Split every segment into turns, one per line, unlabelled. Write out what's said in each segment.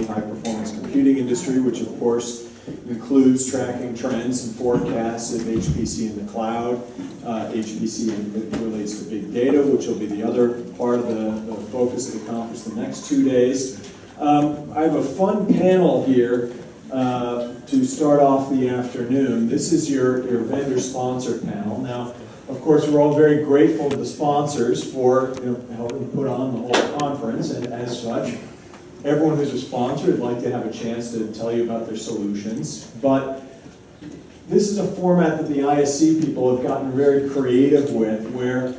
high-performance computing industry, which of course includes tracking trends and forecasts of HPC in the cloud, HPC relates to big data, which will be the other part of the focus of the conference the next 2 days. I have a fun panel here to start off the afternoon. This is your vendor sponsor panel. Now, of course, we're all very grateful to the sponsors for helping put on the whole conference, and as such, everyone who's a sponsor would like to have a chance to tell you about their solutions. But this is a format that the ISC people have gotten very creative with, where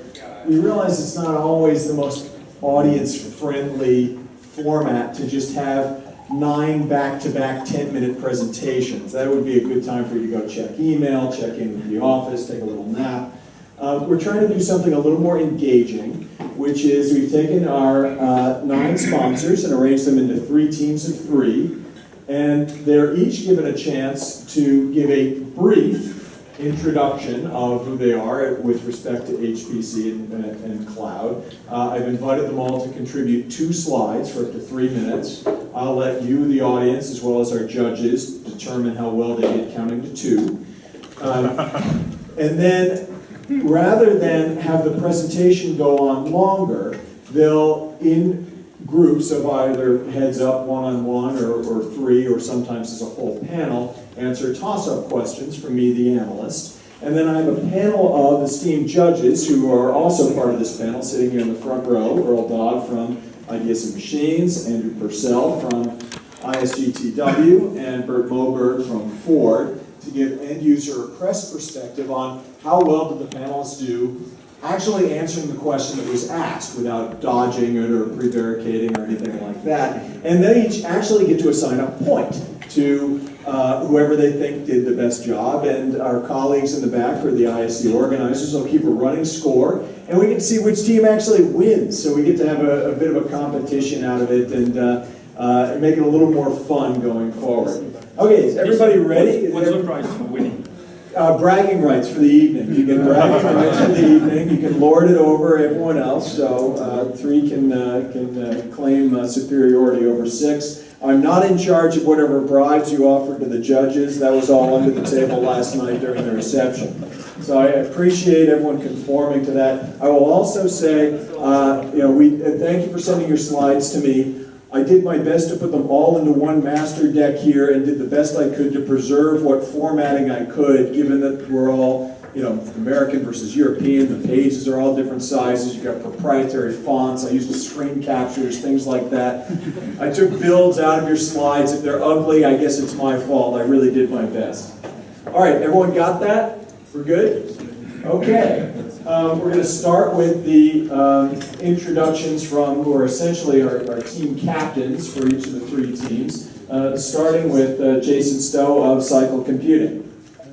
we realize it's not always the most audience-friendly format to just have 9 back-to-back 10-minute presentations. That would be a good time for you to go check email, check in with the office, take a little nap. We're trying to do something a little more engaging, which is we've taken our 9 sponsors and arranged them into 3 teams of 3, and they're each given a chance to give a brief introduction of who they are with respect to HPC and cloud. I've invited them all to contribute 2 slides for up to 3 minutes. I'll let you, the audience, as well as our judges, determine how well they get counting to 2. And then, rather than have the presentation go on longer, they'll, in groups of either heads up, one-on-one, or 3, or sometimes as a whole panel, answer toss-up questions from me, the analyst. And then I have a panel of esteemed judges who are also part of this panel, sitting here in the front row. Earl Dodd from Ideas and Machines, Andrew Purcell from ISGTW, and Bert Moberg from Ford, to give end-user press perspective on how well did the panelists do actually answering the question that was asked without dodging it or prevaricating or anything like that. And they each actually get to assign a point to whoever they think did the best job, and our colleagues in the back for the ISC organizers will keep a running score, and we get to see which team actually wins. So we get to have a bit of a competition out of it and make it a little more fun going forward. Okay, is everybody ready?
What's the prize for winning?
Bragging rights for the evening. You get bragging rights for the evening. You can lord it over everyone else. So 3 can claim superiority over 6. I'm not in charge of whatever bribes you offered to the judges. That was all under the table last night during the reception. So I appreciate everyone conforming to that. I will also say, thank you for sending your slides to me. I did my best to put them all into one master deck here and did the best I could to preserve what formatting I could, given that we're all, American versus European. The pages are all different sizes. You've got proprietary fonts. I used screen captures, things like that. I took builds out of your slides. If they're ugly, I guess it's my fault. I really did my best. All right, everyone got that? We're good? Okay. We're going to start with the introductions from who are essentially our team captains for each of the 3 teams, starting with Jason Stowe of Cycle Computing.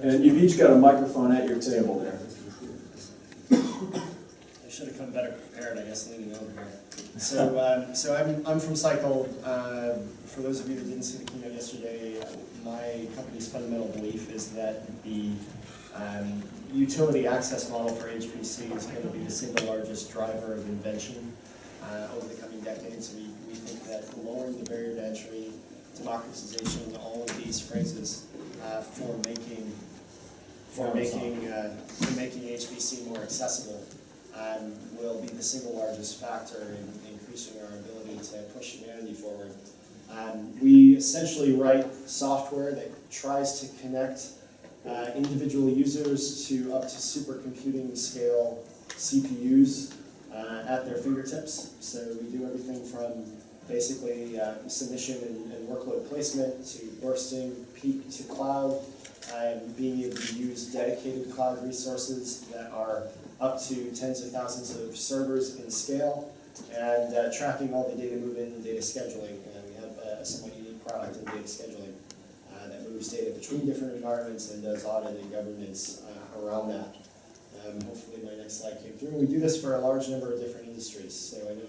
And you've each got a microphone at your table there.
I should have come better prepared, I guess, leading over here. So I'm from Cycle. For those of you that didn't see the keynote yesterday, my company's fundamental belief is that the utility access model for HPC is going to be the single largest driver of invention over the coming decades. We think that lowering the barrier to entry, democratization, all of these phrases for making HPC more accessible will be the single largest factor in increasing our ability to push humanity forward. We essentially write software that tries to connect individual users to up to supercomputing scale CPUs at their fingertips. So we do everything from basically submission and workload placement to bursting, peak to cloud, being able to use dedicated cloud resources that are up to tens of thousands of servers in scale, and tracking all the data movement and data scheduling. We have a somewhat unique product in data scheduling that moves data between different environments and does audit and governance around that. Hopefully my next slide came through. We do this for a large number of different industries. So I know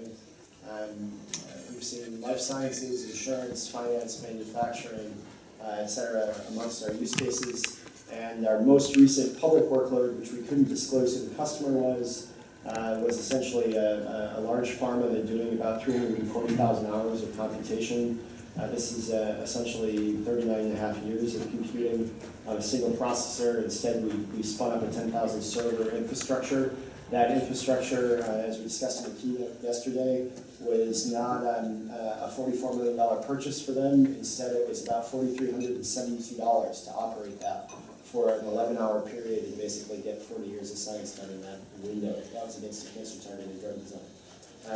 we've seen life sciences, insurance, finance, manufacturing, et cetera, amongst our use cases. And our most recent public workload, which we couldn't disclose who the customer was essentially a large pharma that's doing about 340,000 hours of computation This is essentially 39.5 years of computing on a single processor. Instead, we spun up a 10,000 server infrastructure. That infrastructure, as we discussed in the keynote yesterday, was not a $44 million purchase for them. Instead, it was about $4,372 to operate that for an 11-hour period and basically get 40 years of science done in that window. That was against the cancer-targeted drug design.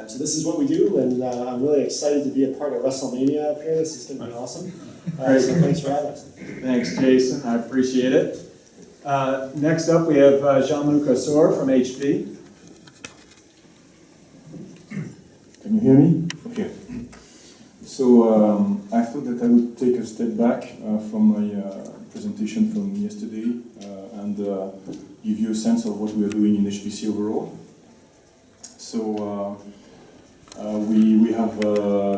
So this is what we do, and I'm really excited to be a part of WrestleMania up here. This is going to be awesome. So thanks for having us.
Thanks, Jason. I appreciate it. Next up, we have Jean-Luc Assor from HP.
Can you hear me? Okay. So I thought that I would take a step back from my presentation from yesterday and give you a sense of what we are doing in HPC overall. So we have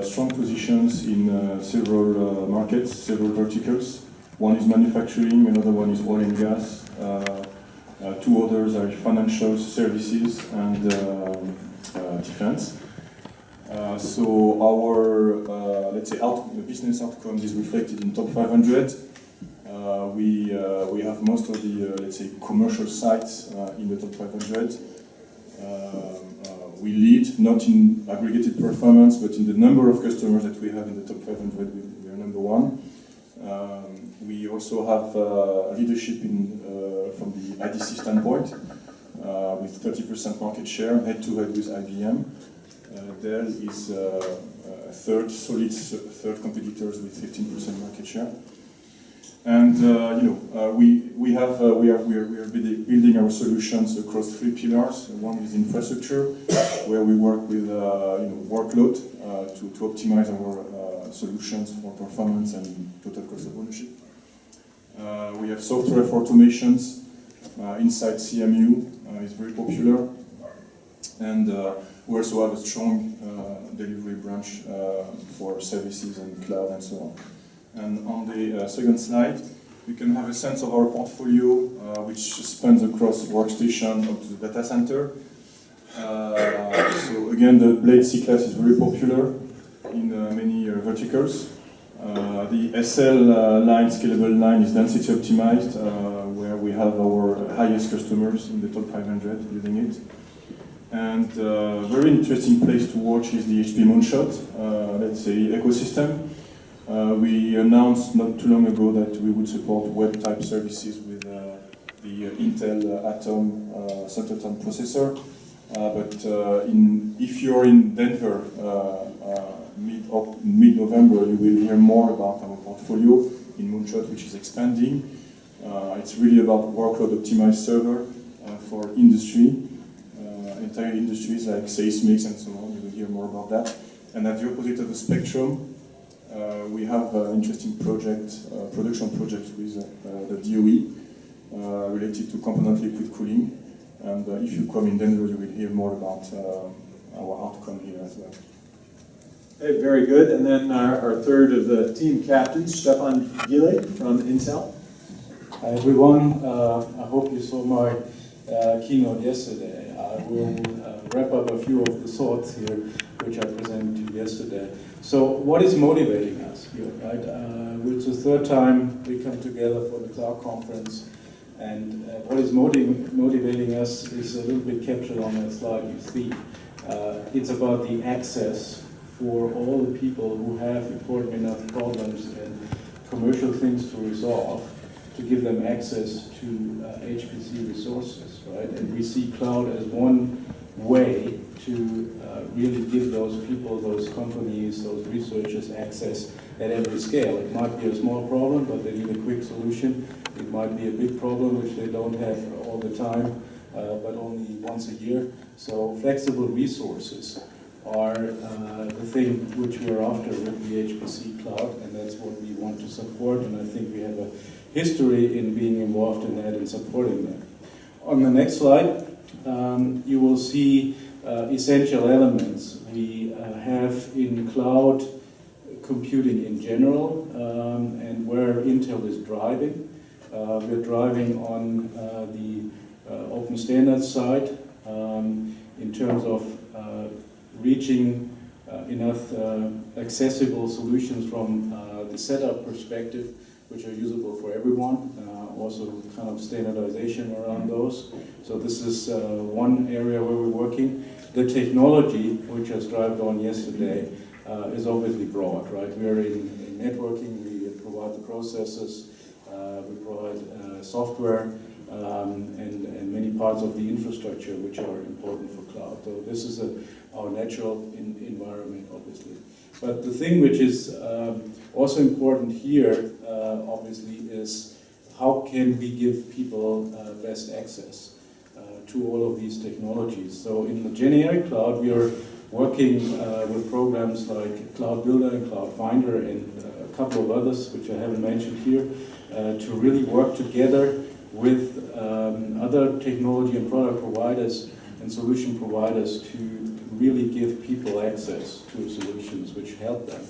strong positions in several markets, several verticals. One is manufacturing, another one is oil and gas. Two others are financial services and defense. So our, let's say, the business outcomes is reflected in top 500. We have most of the, let's say, commercial sites in the top 500. We lead, not in aggregated performance, but in the number of customers that we have in the top 500, we are number one. We also have leadership from the IDC standpoint, with 30% market share, head-to-head with IBM. Dell is third competitors with 15% market share. And we are building our solutions across three pillars. One is infrastructure, where we work with workload to optimize our solutions for performance and total cost of ownership. We have software for automations inside CMU, is very popular, and we also have a strong delivery branch for services and cloud and so on. And on the second slide, we can have a sense of our portfolio, which spans across workstation up to the data center. So again, the Blade C-Class is very popular in many verticals. The SL line, scalable line, is density optimized, where we have our highest customers in the top 500 using it. And very interesting place to watch is the HP Moonshot, let's say, ecosystem. We announced not too long ago that we would support web-type services with the Intel Atom Center-Ton processor. But if you're in Denver mid-November, you will hear more about our portfolio in Moonshot, which is expanding. It's really about workload-optimized server for industry, entire industries like seismics and so on. You will hear more about that. And at the opposite of the spectrum, we have an interesting production project with the DOE related to component liquid cooling. And if you come in Denver, you will hear more about our outcome here as well.
Okay, very good. And then our third of the team captains, Stefan Gile from Intel.
Hi everyone. I hope you saw my keynote yesterday. I will wrap up a few of the thoughts here, which I presented to you yesterday. So what is motivating us here, right? It's the third time we come together for the cloud conference, and what is motivating us is a little bit captured on that slide you see. It's about the access for all the people who have important enough problems and commercial things to resolve, to give them access to HPC resources, right? And we see cloud as one way to really give those people, those companies, those researchers access at every scale. It might be a small problem, but they need a quick solution. It might be a big problem which they don't have all the time, but only once a year. So flexible resources are the thing which we're after with the HPC cloud, and that's what we want to support, and I think we have a history in being involved in that and supporting that. On the next slide, you will see essential elements we have in cloud computing in general, and where Intel is driving. We're driving on the open standards side in terms of reaching enough accessible solutions from the setup perspective, which are usable for everyone. Also kind of standardization around those. So this is one area where we're working. The technology, which I strived on yesterday, is obviously broad, right? We're in networking, we provide the processes, we provide software, and many parts of the infrastructure which are important for cloud. So this is our natural environment, obviously. But the thing which is also important here, obviously, is how can we give people best access to all of these technologies. So in the generic cloud, we are working with programs like Cloud Builder and Cloud Finder and a couple of others, which I haven't mentioned here, to really work together with other technology and product providers and solution providers to really give people access to solutions which help them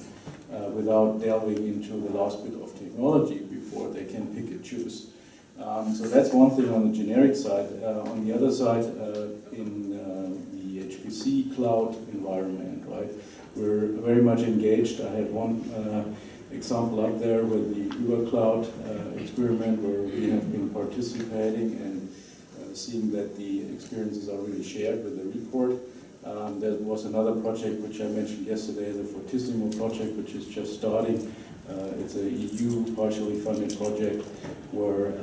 without delving into the last bit of technology before they can pick and choose. So that's one thing on the generic side. On the other side, in the HPC cloud environment, right, we're very much engaged. I had one example up there with the Uber Cloud experiment where we have been participating and seeing that the experiences are really shared with the report. There was another project which I mentioned yesterday, the Fortissimo project, which is just starting. It's a EU partially funded project where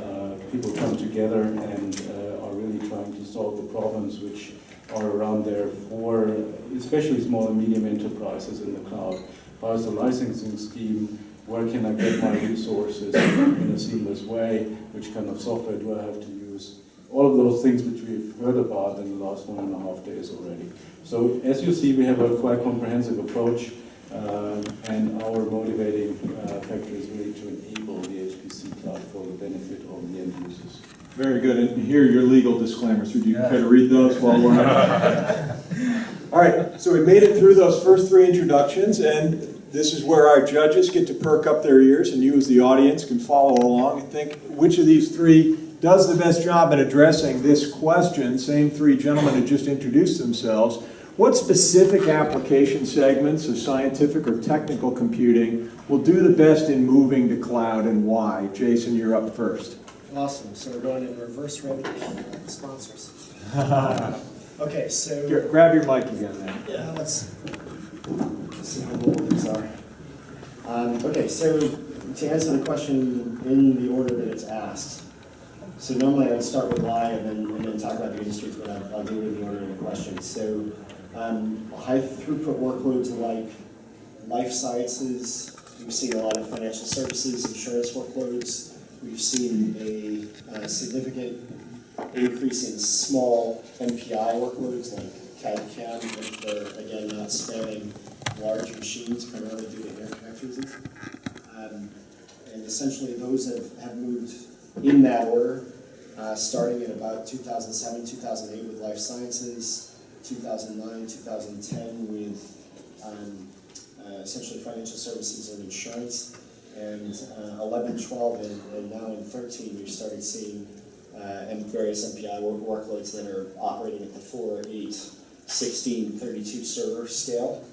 people come together and are really trying to solve the problems which are around there for especially small and medium enterprises in the cloud. How is the licensing scheme? Where can I get my resources in a seamless way? Which kind of software do I have to use? All of those things which we've heard about in the last 1.5 days already. So as you see, we have a quite comprehensive approach, and our motivating factor is really to enable the HPC cloud for the benefit of the end users.
Very good, and here are your legal disclaimers. Would you care to read those while we're on? All right, so we made it through those first three introductions, and this is where our judges get to perk up their ears, and you as the audience can follow along and think which of these three does the best job in addressing this question. Same three gentlemen who just introduced themselves. What specific application segments of scientific or technical computing will do the best in moving to cloud, and why? Jason, you're up first.
Awesome. So we're going in reverse rotation. Sponsors. Okay, so
Here, grab your mic again then.
yeah, let's see how old these are. Okay, so to answer the question in the order that it's asked. So normally I would start with why and then talk about the industries, but I'll do it in the order of the question. So high throughput workloads like life sciences, we've seen a lot of financial services, insurance workloads. We've seen a significant increase in small MPI workloads like CAD/CAM, if they're, again, not spanning large machines, primarily due to interconnect reasons. And essentially those have moved in that order, starting in about 2007, 2008 with life sciences, 2009, 2010 with essentially financial services and insurance, and 11, 12, and now in 13 we've started seeing various MPI workloads that are operating at the 4, 8, 16, 32 server scale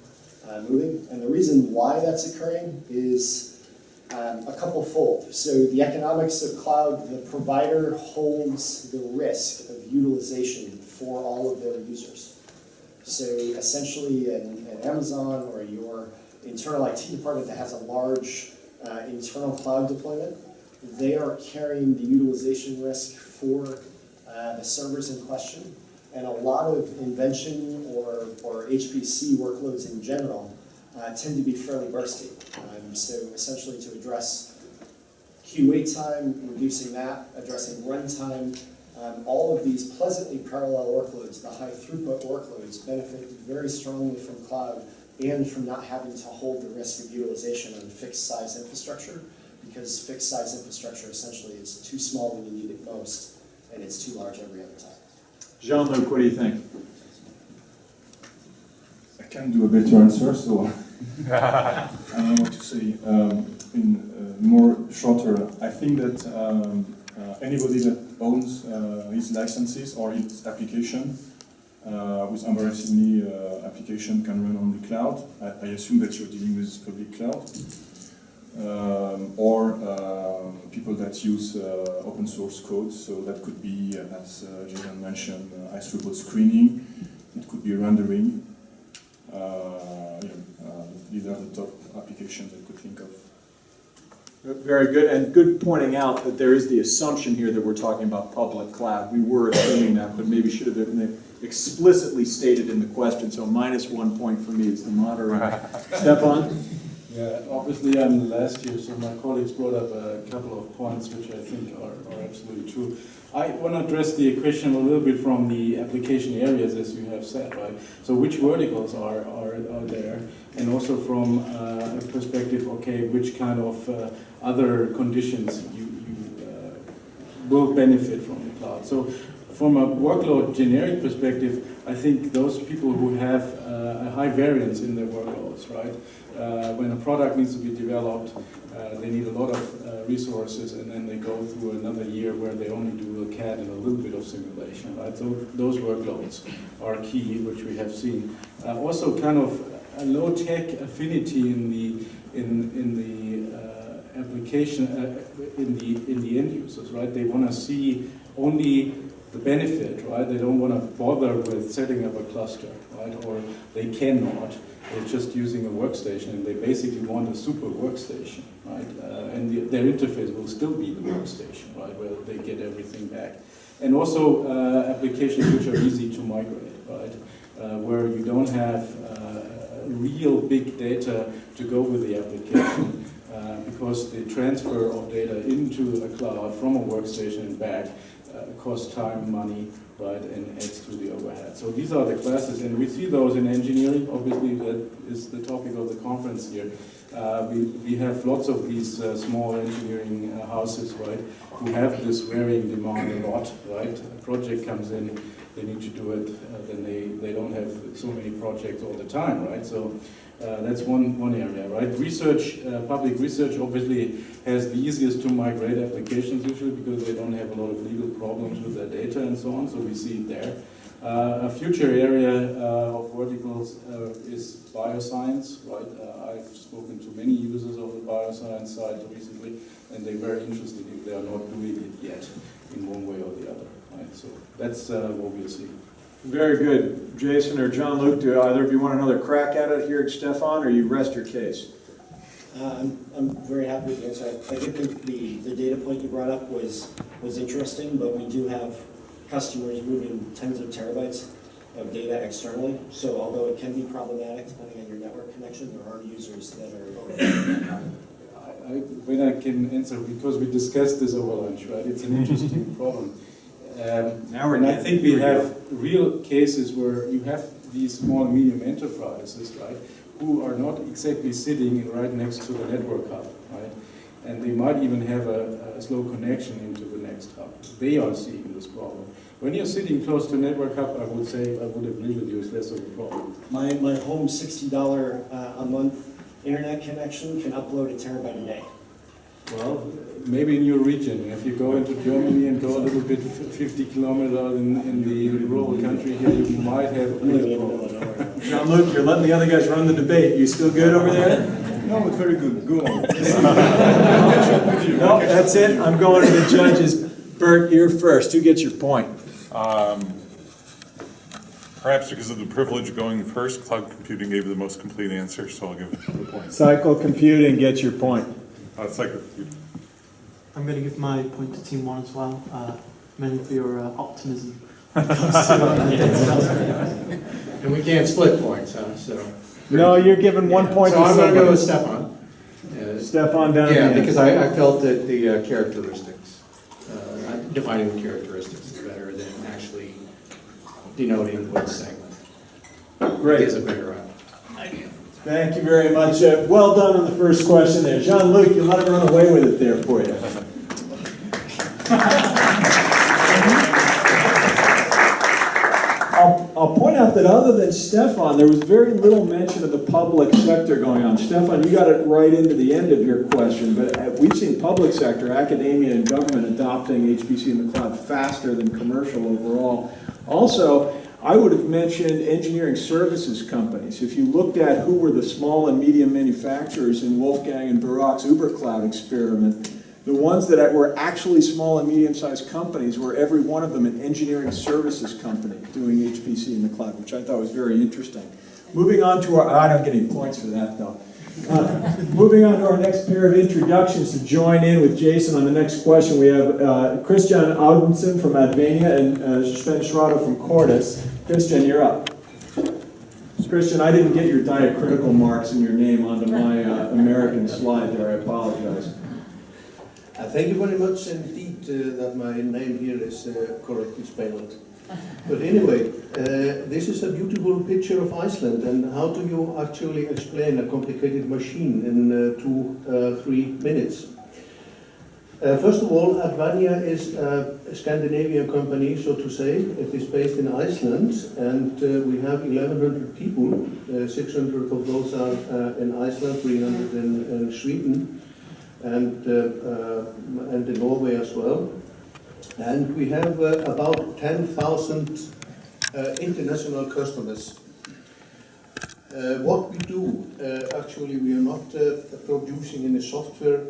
moving. And the reason why that's occurring is a couple fold. So the economics of cloud, the provider holds the risk of utilization for all of their users. So essentially an Amazon or your internal IT department that has a large internal cloud deployment, they are carrying the utilization risk for the servers in question. And a lot of invention or HPC workloads in general tend to be fairly bursty. So essentially to address queue wait time, reducing that, addressing runtime, all of these pleasantly parallel workloads, the high throughput workloads, benefit very strongly from cloud and from not having to hold the risk of utilization on fixed size infrastructure, because fixed size infrastructure essentially is too small when you need it most, and it's too large every other time.
Jean-Luc, what do you think?
I can do a better answer, so I don't know what to say. In more shorter, I think that anybody that owns his licenses or his application with embarrassingly application can run on the cloud. I assume that you're dealing with public cloud. Or people that use open source code, so that could be, as Jason mentioned, high throughput screening, it could be rendering. These are the top applications I could think of.
Very good, and good pointing out that there is the assumption here that we're talking about public cloud. We were assuming that, but maybe should have been explicitly stated in the question, so -1 point for me as the moderator. Stefan?
Yeah, obviously I'm the last year, so my colleagues brought up a couple of points which I think are absolutely true. I want to address the question a little bit from the application areas, as you have said, right? So which verticals are there? And also from a perspective, okay, which kind of other conditions you will benefit from the cloud. So from a workload generic perspective, I think those people who have a high variance in their workloads, right? When a product needs to be developed, they need a lot of resources, and then they go through another year where they only do a CAD and a little bit of simulation, right? So those workloads are key, which we have seen. Also, kind of a low-tech affinity in the application, in the end users, right? They want to see only the benefit, right? They don't want to bother with setting up a cluster, right? Or they cannot. They're just using a workstation, and they basically want a super workstation, right? And their interface will still be the workstation, right? Where they get everything back. And also applications which are easy to migrate, right? Where you don't have real big data to go with the application, because the transfer of data into a cloud from a workstation and back costs time, money, right, and adds to the overhead. So these are the classes, and we see those in engineering. Obviously, that is the topic of the conference here. We have lots of these small engineering houses, right, who have this varying demand a lot, right? A project comes in, they need to do it, then they don't have so many projects all the time, right? So that's one area, right? Research, public research obviously has the easiest to migrate applications usually because they don't have a lot of legal problems with their data and so on, so we see it there. A future area of verticals is bioscience, right? I've spoken to many users of the bioscience side recently, and they're very interested if they are not doing it yet in one way or the other, right? So that's what we'll see.
Very good. Jason or Jean-Luc, do either of you want another crack at it here, Stefan, or you rest your case?
I'm very happy with the answer. I think the data point you brought up was interesting, but we do have customers moving tens of terabytes of data externally. So although it can be problematic depending on your network connection, there are users that are
when I can answer, because we discussed this over lunch, right? It's an interesting problem. And I think we have real cases where you have these small and medium enterprises, right, who are not exactly sitting right next to the network hub, right? And they might even have a slow connection into the next hub. They are seeing this problem. When you're sitting close to network hub, I would say, I would agree with you, it's less of a problem.
My home $60 a month internet connection can upload a terabyte a day.
Well, maybe in your region. If you go into Germany and go a little bit 50 kilometers in the rural country here, you might have a bigger problem.
Jean-Luc, you're letting the other guys run the debate. You still good over there?
No, it's very good. Go on.
No, that's it. I'm going to the judges. Bert, you're first. Who gets your point?
Perhaps because of the privilege of going first, cloud computing gave you the most complete answer, so I'll give it the point.
Cycle computing gets your point.
Cycle computing.
I'm going to give my point to Team 1 as well, mainly for your optimism.
And we can't split points, huh? So.
No, you're giving 1 point
So
to
I'm going to go with
somebody.
Stefan.
Stefan down
Yeah,
again.
because I felt that the characteristics, defining the characteristics is better than actually denoting what segment.
Great.
Gives a better idea.
Thank you very much. Well done on the first question there. Jean-Luc, you let it run away with it there for you. I'll point out that other than Stefan, there was very little mention of the public sector going on. Stefan, you got it right into the end of your question, but we've seen public sector, academia, and government adopting HPC in the cloud faster than commercial overall. Also, I would have mentioned engineering services companies. If you looked at who were the small and medium manufacturers in Wolfgang and Barak's UberCloud experiment, the ones that were actually small and medium-sized companies were every one of them an engineering services company doing HPC in the cloud, which I thought was very interesting. Moving on to our, I don't get any points for that though. Moving on to our next pair of introductions to join in with Jason on the next question, we have Christian Audenson from Advania and Sven Schrader from Cordis. Christian, you're up. Christian, I didn't get your diacritical marks in your name onto my American slide there. I apologize.
Thank you very much indeed that my name here is correctly spelled. But anyway, this is a beautiful picture of Iceland, and how do you actually explain a complicated machine in 2-3 minutes? First of all, Advania is a Scandinavian company, so to say. It is based in Iceland, and we have 1,100 people. 600 of those are in Iceland, 300 in Sweden, and in Norway as well. And we have about 10,000 international customers. What we do, actually we are not producing any software,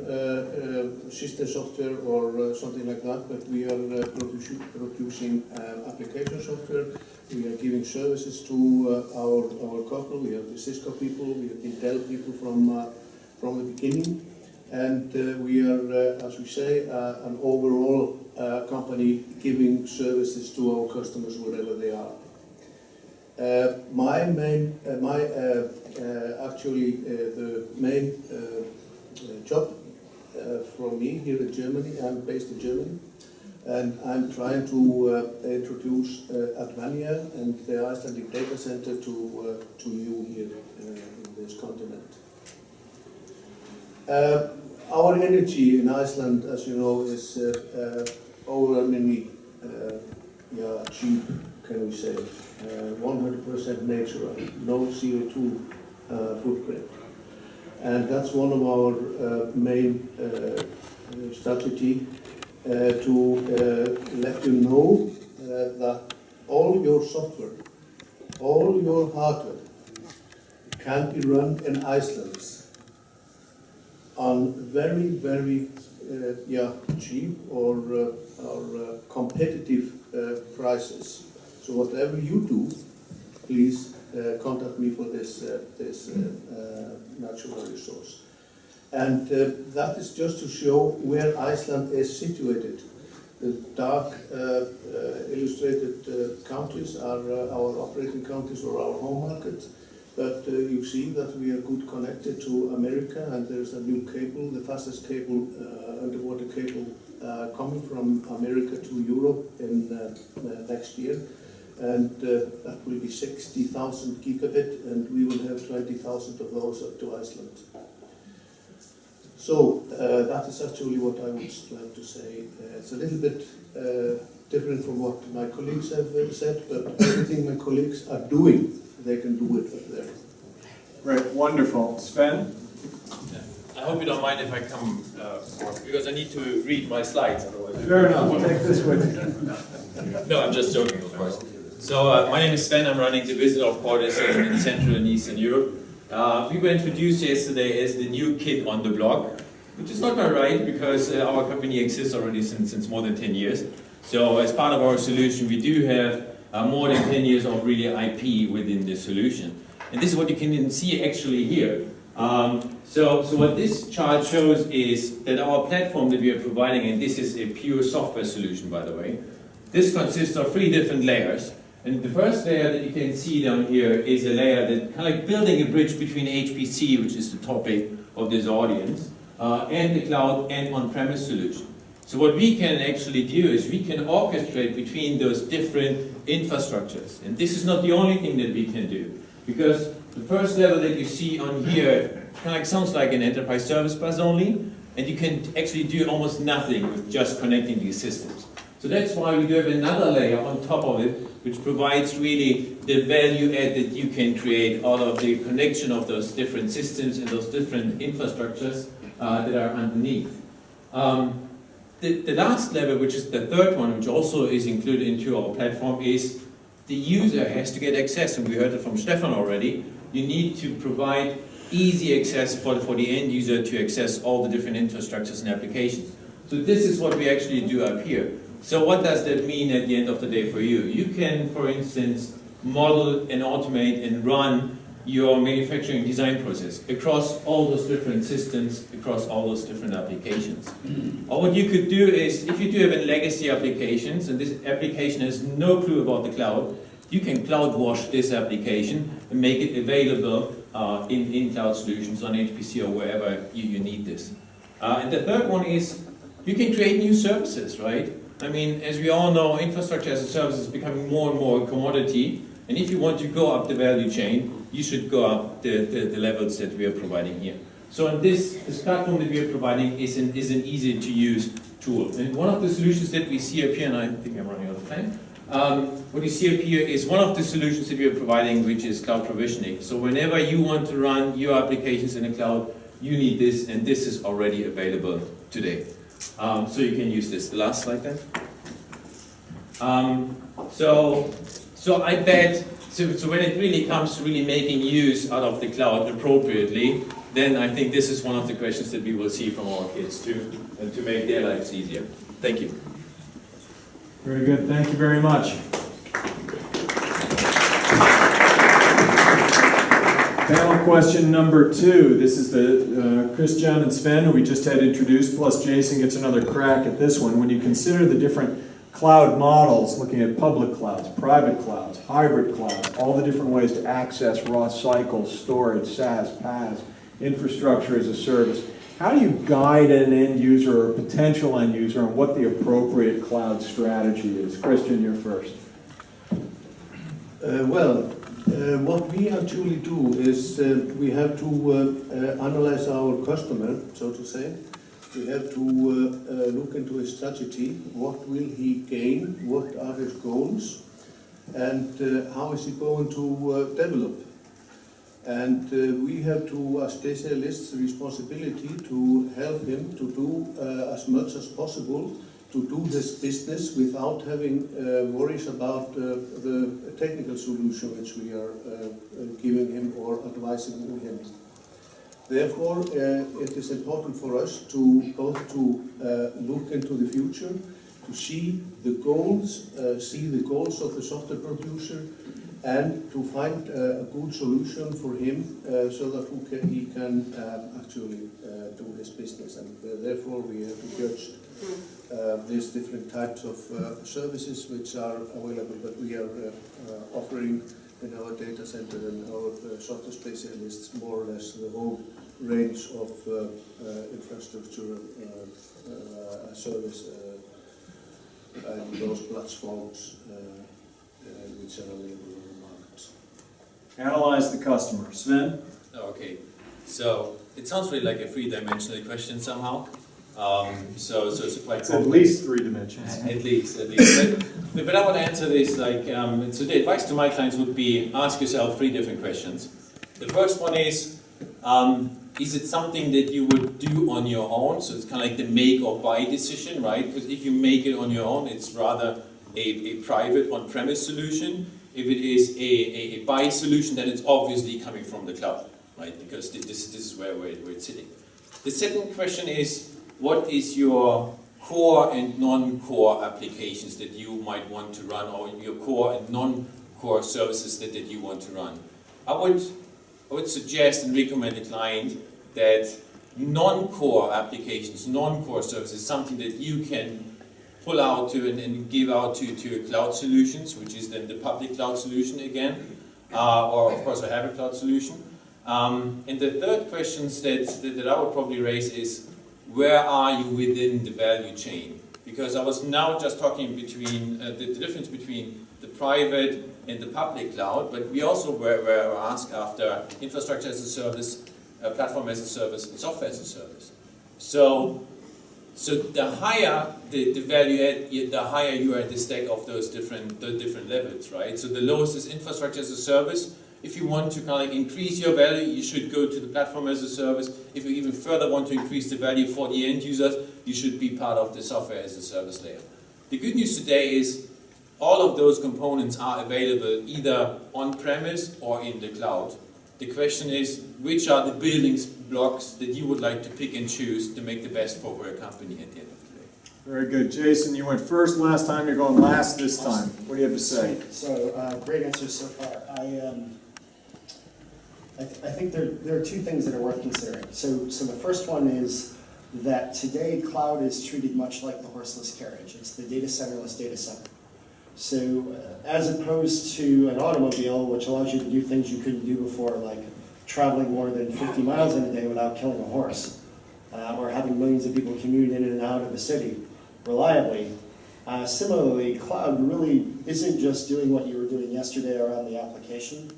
system software or something like that, but we are producing application software. We are giving services to our couple. We have the Cisco people, we have the Intel people from the beginning. And we are, as we say, an overall company giving services to our customers wherever they are. The main job for me here in Germany, I'm based in Germany, and I'm trying to introduce Advania and the Icelandic data center to you here in this continent. Our energy in Iceland, as you know, is overwhelmingly cheap, can we say. 100% natural, no CO2 footprint. And that's one of our main strategy to let you know that all your software, all your hardware can be run in Iceland on very, very cheap or competitive prices. So whatever you do, please contact me for this natural resource. And that is just to show where Iceland is situated. The dark illustrated countries are our operating countries or our home market. But you see that we are good connected to America, and there's a new cable, the fastest cable, underwater cable, coming from America to Europe in next year. And that will be 60,000 gigabit, and we will have 20,000 of those up to Iceland. So that is actually what I would like to say. It's a little bit different from what my colleagues have said, but everything my colleagues are doing, they can do it up there.
Right, wonderful. Sven?
I hope you don't mind if I come, because I need to read my slides otherwise.
Fair enough, we'll take this with you.
No, I'm just joking, of course. So my name is Sven, I'm running the business of Cordis in Central and Eastern Europe. We were introduced yesterday as the new kid on the block, which is not quite right because our company exists already since more than 10 years. So as part of our solution, we do have more than 10 years of really IP within the solution. And this is what you can see actually here. So what this chart shows is that our platform that we are providing, and this is a pure software solution by the way, this consists of 3 different layers. And the first layer that you can see down here is a layer that kind of like building a bridge between HPC, which is the topic of this audience, and the cloud and on-premise solution. So what we can actually do is we can orchestrate between those different infrastructures. And this is not the only thing that we can do, because the first level that you see on here kind of like sounds like an enterprise service bus only, and you can actually do almost nothing with just connecting these systems. So that's why we do have another layer on top of it, which provides really the value add that you can create out of the connection of those different systems and those different infrastructures that are underneath. The last level, which is the third one, which also is included into our platform, is the user has to get access, and we heard it from Stefan already. You need to provide easy access for the end user to access all the different infrastructures and applications. So this is what we actually do up here. So what does that mean at the end of the day for you? You can, for instance, model and automate and run your manufacturing design process across all those different systems, across all those different applications. Or what you could do is, if you do have a legacy applications, and this application has no clue about the cloud, you can cloud wash this application and make it available in cloud solutions on HPC or wherever you need this. And the third one is, you can create new services, right? I mean, as we all know, infrastructure as a service is becoming more and more a commodity, and if you want to go up the value chain, you should go up the levels that we are providing here. So in this platform that we are providing is an easy to use tool. And one of the solutions that we see up here, and I think I'm running out of time, what you see up here is one of the solutions that we are providing, which is cloud provisioning. So whenever you want to run your applications in the cloud, you need this, and this is already available today. So you can use this. The last slide then. So I bet, so when it really comes to really making use out of the cloud appropriately, then I think this is one of the questions that we will see from our kids too, and to make their lives easier. Thank you.
Very good, thank you very much. Panel question number 2. This is the Christian and Sven, who we just had introduced, plus Jason gets another crack at this one. When you consider the different cloud models, looking at public clouds, private clouds, hybrid clouds, all the different ways to access raw cycles, storage, SaaS, PaaS, infrastructure as a service, how do you guide an end user or potential end user on what the appropriate cloud strategy is? Christian, you're first.
What we actually do is we have to analyze our customer, so to say. We have to look into his strategy. What will he gain? What are his goals? And how is he going to develop? And we have to, as specialists, the responsibility to help him to do as much as possible to do this business without having worries about the technical solution which we are giving him or advising him. Therefore, it is important for us to both to look into the future, to see the goals of the software producer, and to find a good solution for him so that he can actually do his business. And therefore, we have to judge these different types of services which are available, but we are offering in our data center and our software specialists more or less the whole range of infrastructure service and those platforms which are available on the market.
Analyze the customer. Sven?
Okay, so it sounds really like a three-dimensional question somehow. So it's quite
It's at least 3 dimensions.
At least. But I want to answer this like, so the advice to my clients would be, ask yourself 3 different questions. The first one is it something that you would do on your own? So it's kind of like the make or buy decision, right? Because if you make it on your own, it's rather a private on-premise solution. If it is a buy solution, then it's obviously coming from the cloud, right? Because this is where it's sitting. The second question is, what is your core and non-core applications that you might want to run, or your core and non-core services that you want to run? I would suggest and recommend a client that non-core applications, non-core services, something that you can pull out to and give out to cloud solutions, which is then the public cloud solution again, or of course a hybrid cloud solution. And the third question that I would probably raise is, where are you within the value chain? Because I was now just talking between the difference between the private and the public cloud, but we also were asked after infrastructure as a service, platform as a service, and software as a service. So the higher the value add, the higher you are at the stack of those different levels, right? So the lowest is infrastructure as a service. If you want to kind of increase your value, you should go to the platform as a service. If you even further want to increase the value for the end users, you should be part of the software as a service layer. The good news today is all of those components are available either on-premise or in the cloud. The question is, which are the building blocks that you would like to pick and choose to make the best for your company at the end of the day?
Very good. Jason, you went first last time, you're going last this time. What do you have to say?
So, great answers so far. I think there are two things that are worth considering. So the first one is that today cloud is treated much like the horseless carriage. It's the data centerless data center. So as opposed to an automobile, which allows you to do things you couldn't do before, like traveling more than 50 miles in a day without killing a horse, or having millions of people commute in and out of the city reliably. Similarly, cloud really isn't just doing what you were doing yesterday around the application,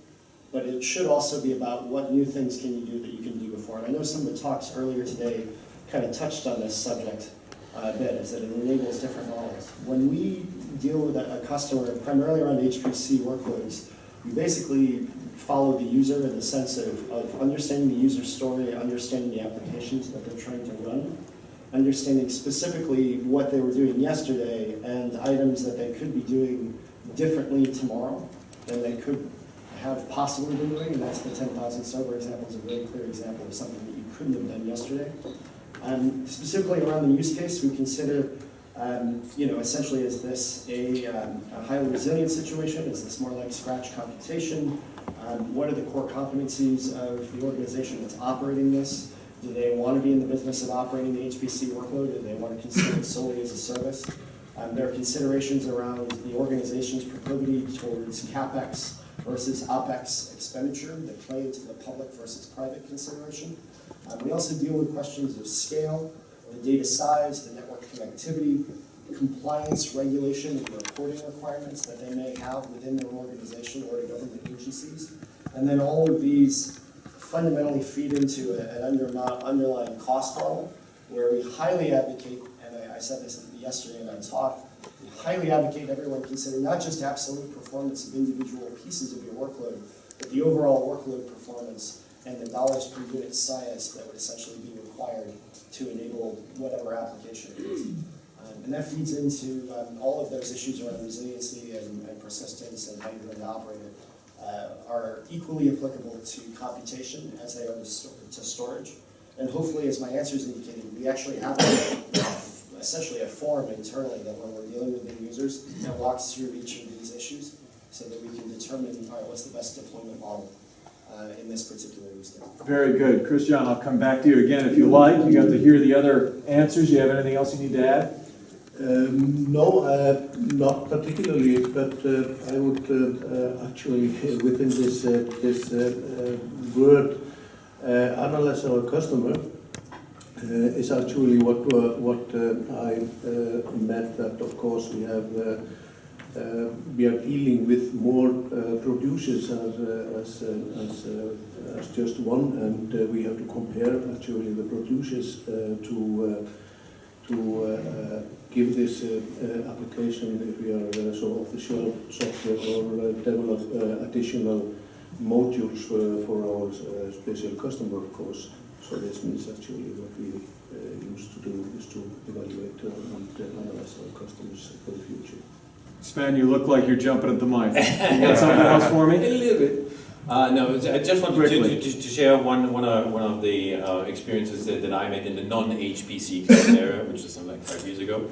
but it should also be about what new things can you do that you couldn't do before. And I know some of the talks earlier today kind of touched on this subject a bit, is that it enables different models. When we deal with a customer, primarily around HPC workloads, we basically follow the user in the sense of understanding the user story, understanding the applications that they're trying to run, understanding specifically what they were doing yesterday and items that they could be doing differently tomorrow than they could have possibly been doing, and that's the 10,000 server example is a very clear example of something that you couldn't have done yesterday. Specifically around the use case, we consider, essentially, is this a highly resilient situation? Is this more like scratch computation? What are the core competencies of the organization that's operating this? Do they want to be in the business of operating the HPC workload? Do they want to consider it solely as a service? There are considerations around the organization's proclivity towards CapEx versus OpEx expenditure that play into the public versus private consideration. We also deal with questions of scale, the data size, the network connectivity, compliance, regulation, and reporting requirements that they may have within their organization or to government agencies. And then all of these fundamentally feed into an underlying cost model where we highly advocate, and I said this yesterday in our talk, we highly advocate everyone consider not just absolute performance of individual pieces of your workload, but the overall workload performance and the dollars per unit science that would essentially be required to enable whatever application it is. And that feeds into all of those issues around resiliency and persistence and how you're going to operate it are equally applicable to computation as they are to storage. And hopefully, as my answers indicated, we actually have essentially a form internally that when we're dealing with the users that walks through each of these issues so that we can determine, all right, what's the best deployment model in this particular use case.
Very good. Christian, I'll come back to you again if you like. You got to hear the other answers. You have anything else you need to add?
No, not particularly, but I would actually, within this word, analyze our customer, is actually what I meant, that of course we are dealing with more producers as just one, and we have to compare actually the producers to give this application, if we are so off-the-shelf software, or develop additional modules for our special customer, of course. So this means actually what we used to do is to evaluate and analyze our customers for the future.
Sven, you look like you're jumping at the mic. You got something else for me?
A little bit. No, I just wanted to share one of the experiences that I made in the non-HPC cloud area, which is something like 5 years ago.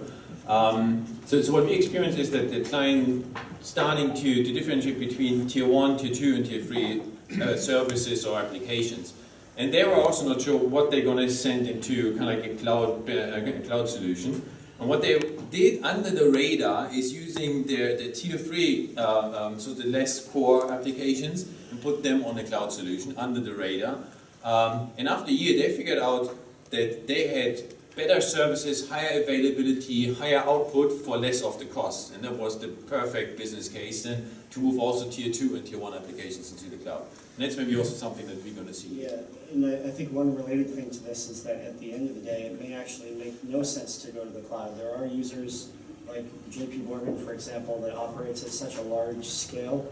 So what we experienced is that the client starting to differentiate between tier 1, tier 2, and tier 3 services or applications. And they were also not sure what they're going to send into kind of like a cloud solution. And what they did under the radar is using the tier 3, so the less core applications, and put them on a cloud solution under the radar. And after a year, they figured out that they had better services, higher availability, higher output for less of the cost. And that was the perfect business case then to move also tier 2 and tier 1 applications into the cloud. And that's maybe also something that we're going to see.
Yeah, and I think one related thing to this is that at the end of the day, it may actually make no sense to go to the cloud. There are users like JP Morgan, for example, that operates at such a large scale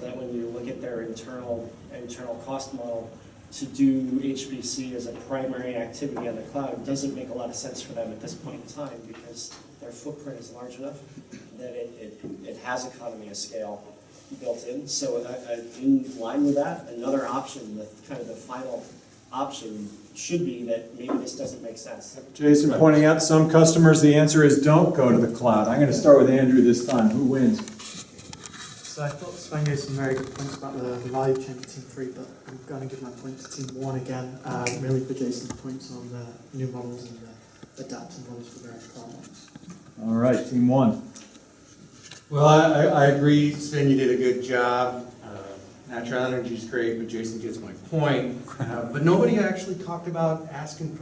that when you look at their internal cost model, to do HPC as a primary activity on the cloud doesn't make a lot of sense for them at this point in time because their footprint is large enough that it has economy of scale built in. So in line with that, another option, the kind of the final option should be that maybe this doesn't make sense.
Jason pointing out some customers, the answer is don't go to the cloud. I'm going to start with Andrew this time. Who wins?
So I thought Sven gave some very good points about the value chain for Team 3, but I'm going to give my point to Team 1 again, really for Jason's points on the new models and the adaptive models for various cloud models.
All right, Team 1.
Well, I agree, Sven, you did a good job. Natural energy is great, but Jason gets my point. But nobody actually talked about asking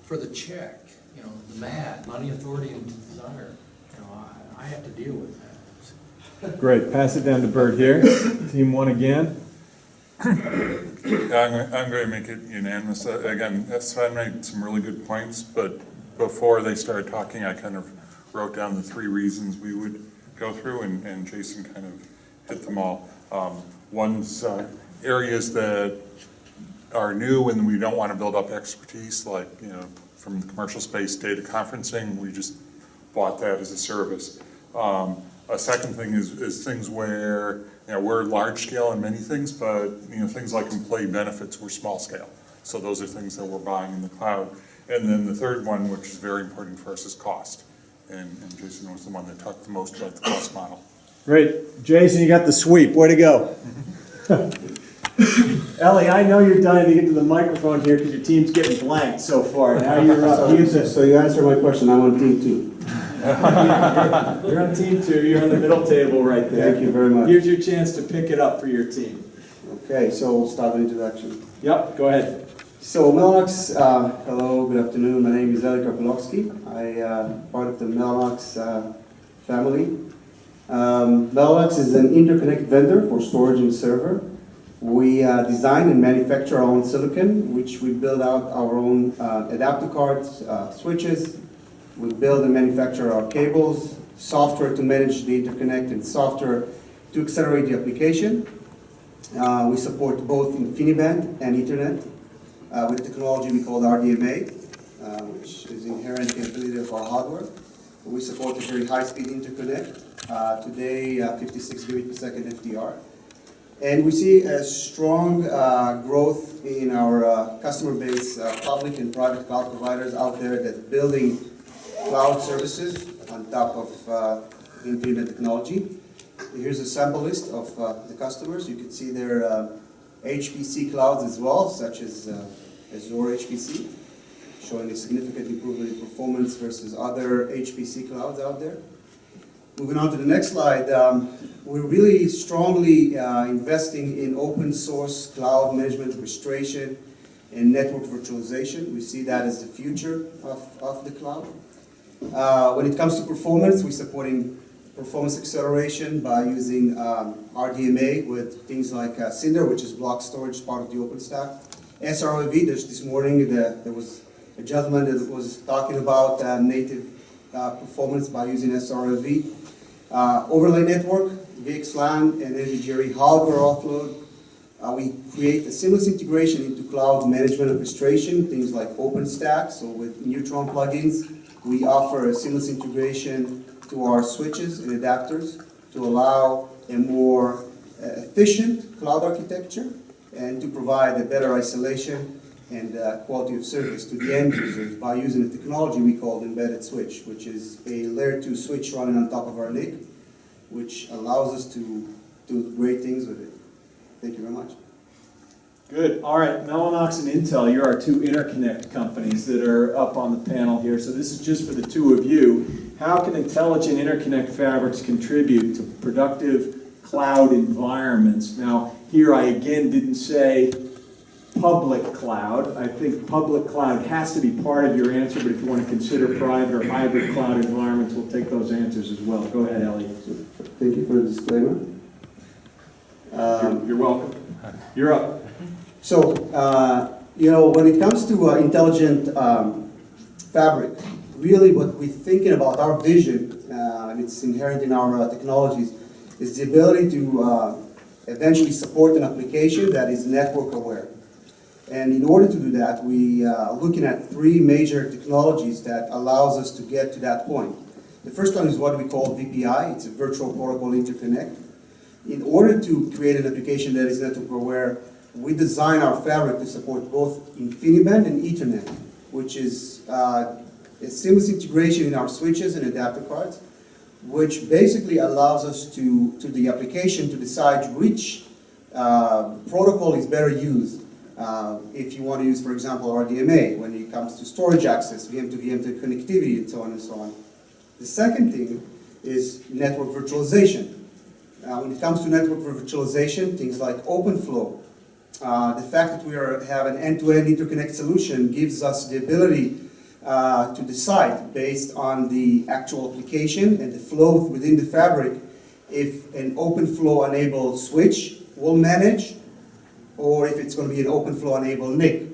for the check, you know, the MAD, money, authority, and desire. You know, I have to deal with that.
Great. Pass it down to Bert here. Team 1 again.
Yeah, I'm going to make it unanimous. Again, Sven made some really good points, but before they started talking, I kind of wrote down the 3 reasons we would go through, and Jason kind of hit them all. One's areas that are new and we don't want to build up expertise, like, you know, from the commercial space, data conferencing, we just bought that as a service. A second thing is things where, you know, we're large scale in many things, but, you know, things like employee benefits, we're small scale. So those are things that we're buying in the cloud. And then the third one, which is very important for us, is cost. And Jason was the one that talked the most about the cost model.
Great. Jason, you got the sweep. Way to go. Ellie, I know you're dying to get to the microphone here because your team's getting blanked so far. Now you're up.
So you answered my question. I'm on team 2.
You're on team 2. You're on the middle table right there.
Thank you very much.
Here's your chance to pick it up for your team.
Okay, so we'll start the introduction.
Yep, go ahead.
So Mellanox, hello, good afternoon. My name is Eli Karpolowski. I'm part of the Mellanox family. Mellanox is an interconnect vendor for storage and server. We design and manufacture our own silicon, which we build out our own adapter cards, switches. We build and manufacture our cables, software to manage the interconnect, and software to accelerate the application. We support both InfiniBand and Ethernet with a technology we call RDMA, which is inherent capability of our hardware. We support a very high-speed interconnect. Today, 56 gigabit per second FDR. And we see a strong growth in our customer base, public and private cloud providers out there that building cloud services on top of InfiniBand technology. Here's a sample list of the customers. You can see their HPC clouds as well, such as Azure HPC, showing a significant improvement in performance versus other HPC clouds out there. Moving on to the next slide, we're really strongly investing in open source cloud management orchestration and network virtualization. We see that as the future of the cloud. When it comes to performance, we're supporting performance acceleration by using RDMA with things like Cinder, which is block storage, part of the OpenStack. SRLV, this morning there was a gentleman that was talking about native performance by using SRLV. Overlay network, VXLAN, and NVGRE hardware offload. We create a seamless integration into cloud management orchestration, things like OpenStack. So with Neutron plugins, we offer a seamless integration to our switches and adapters to allow a more efficient cloud architecture and to provide a better isolation and quality of service to the end users by using a technology we call embedded switch, which is a layer 2 switch running on top of our NIC, which allows us to do great things with it. Thank you very much.
Good. All right, Mellanox and Intel, you're our 2 interconnect companies that are up on the panel here. So this is just for the 2 of you. How can intelligent interconnect fabrics contribute to productive cloud environments? Now, here I again didn't say public cloud. I think public cloud has to be part of your answer, but if you want to consider private or hybrid cloud environments, we'll take those answers as well. Go ahead, Ellie.
Thank you for the disclaimer.
You're welcome. You're up.
So, you know, when it comes to intelligent fabric, really what we're thinking about, our vision, and it's inherent in our technologies, is the ability to eventually support an application that is network aware. And in order to do that, we are looking at three major technologies that allows us to get to that point. The first one is what we call VPI. It's a virtual protocol interconnect. In order to create an application that is network aware, we design our fabric to support both InfiniBand and Ethernet, which is a seamless integration in our switches and adapter cards, which basically allows us to the application to decide which protocol is better used. If you want to use, for example, RDMA, when it comes to storage access, VM-to-VM connectivity, and so on and so on. The second thing is network virtualization. When it comes to network virtualization, things like OpenFlow, the fact that we have an end-to-end interconnect solution gives us the ability to decide based on the actual application and the flow within the fabric if an OpenFlow-enabled switch will manage or if it's going to be an OpenFlow-enabled NIC.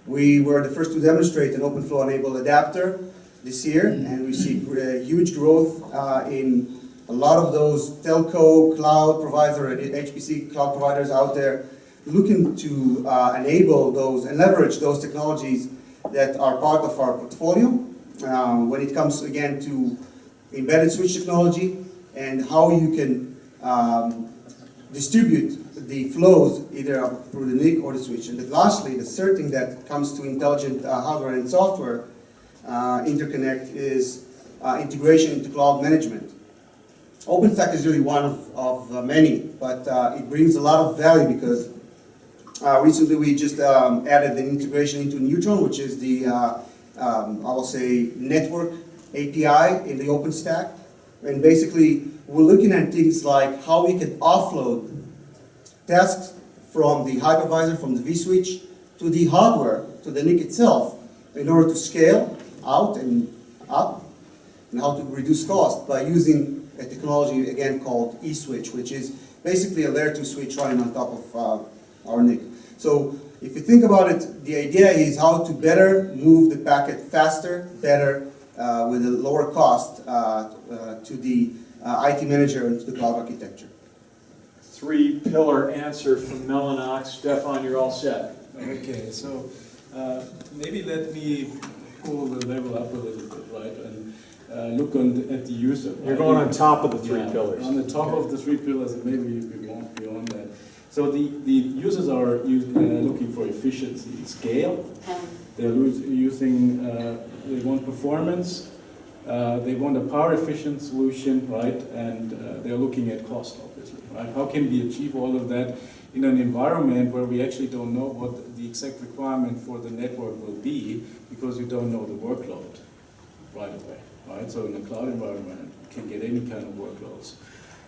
We were the first to demonstrate an OpenFlow-enabled adapter this year, and we see huge growth in a lot of those telco cloud providers, HPC cloud providers out there looking to enable those and leverage those technologies that are part of our portfolio when it comes, again, to embedded switch technology and how you can distribute the flows either through the NIC or the switch. And then lastly, the third thing that comes to intelligent hardware and software interconnect is integration into cloud management. OpenStack is really one of many, but it brings a lot of value because recently we just added an integration into Neutron, which is the, I will say, network API in the OpenStack. And basically, we're looking at things like how we can offload tasks from the hypervisor, from the vSwitch, to the hardware, to the NIC itself, in order to scale out and up, and how to reduce cost by using a technology, again, called eSwitch, which is basically a layer 2 switch running on top of our NIC. So if you think about it, the idea is how to better move the packet faster, better, with a lower cost to the IT manager and to the cloud architecture.
Three-pillar answer from Mellanox. Stefan, you're all set.
Okay, so maybe let me pull the level up a little bit, right, and look at the user.
You're going on top of the three
Yeah,
pillars.
on the top of the three pillars, and maybe beyond that. So the users are looking for efficiency, scale. They're using, they want performance, they want a power efficient solution, right? And they're looking at cost, obviously, right? How can we achieve all of that in an environment where we actually don't know what the exact requirement for the network will be because we don't know the workload right away, right? So in a cloud environment, you can get any kind of workloads.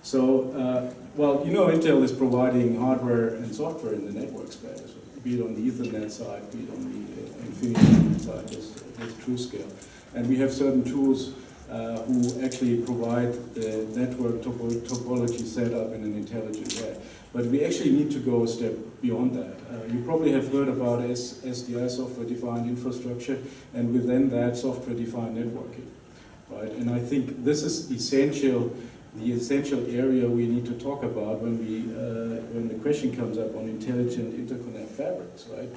So, well, you know, Intel is providing hardware and software in the network space, be it on the Ethernet side, be it on the InfiniBand side, with TrueScale. And we have certain tools who actually provide the network topology setup in an intelligent way. But we actually need to go a step beyond that. You probably have heard about SDI, software-defined infrastructure, and within that, software-defined networking, right? And I think this is essential. The essential area we need to talk about when the question comes up on intelligent interconnect fabrics, right?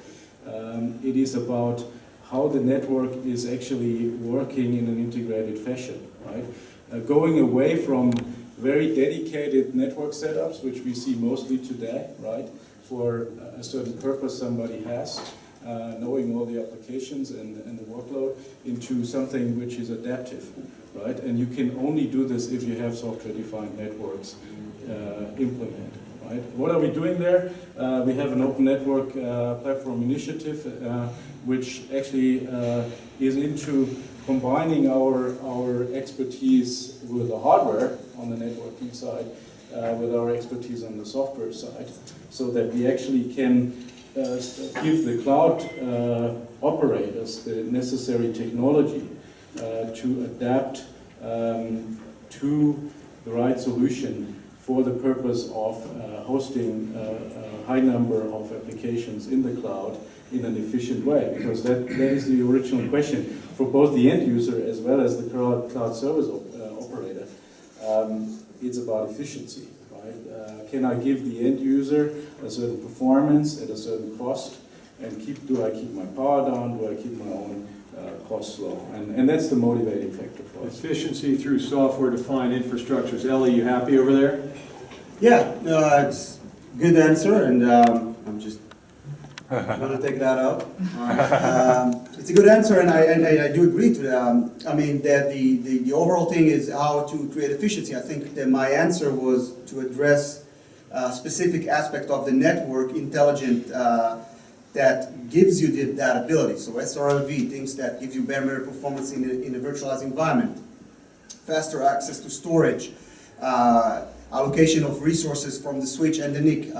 It is about how the network is actually working in an integrated fashion, right? Going away from very dedicated network setups, which we see mostly today, right? For a certain purpose somebody has, knowing all the applications and the workload, into something which is adaptive, right? And you can only do this if you have software-defined networks implemented, right? What are we doing there? We have an open network platform initiative, which actually is into combining our expertise with the hardware on the networking side, with our expertise on the software side, so that we actually can give the cloud operators the necessary technology to adapt to the right solution for the purpose of hosting a high number of applications in the cloud in an efficient way, because that is the original question for both the end user as well as the cloud service operator. It's about efficiency, right? Can I give the end user a certain performance at a certain cost and do I keep my power down? Do I keep my own costs low? And that's the motivating factor for us.
Efficiency through software-defined infrastructures. Ellie, you happy over there?
Yeah, it's a good answer, and I'm just going to take that up. It's a good answer, and I do agree to that. I mean, that the overall thing is how to create efficiency. I think that my answer was to address a specific aspect of the network intelligent that gives you that ability. So SRLV, things that give you better performance in a virtualized environment, faster access to storage, allocation of resources from the switch and the NIC.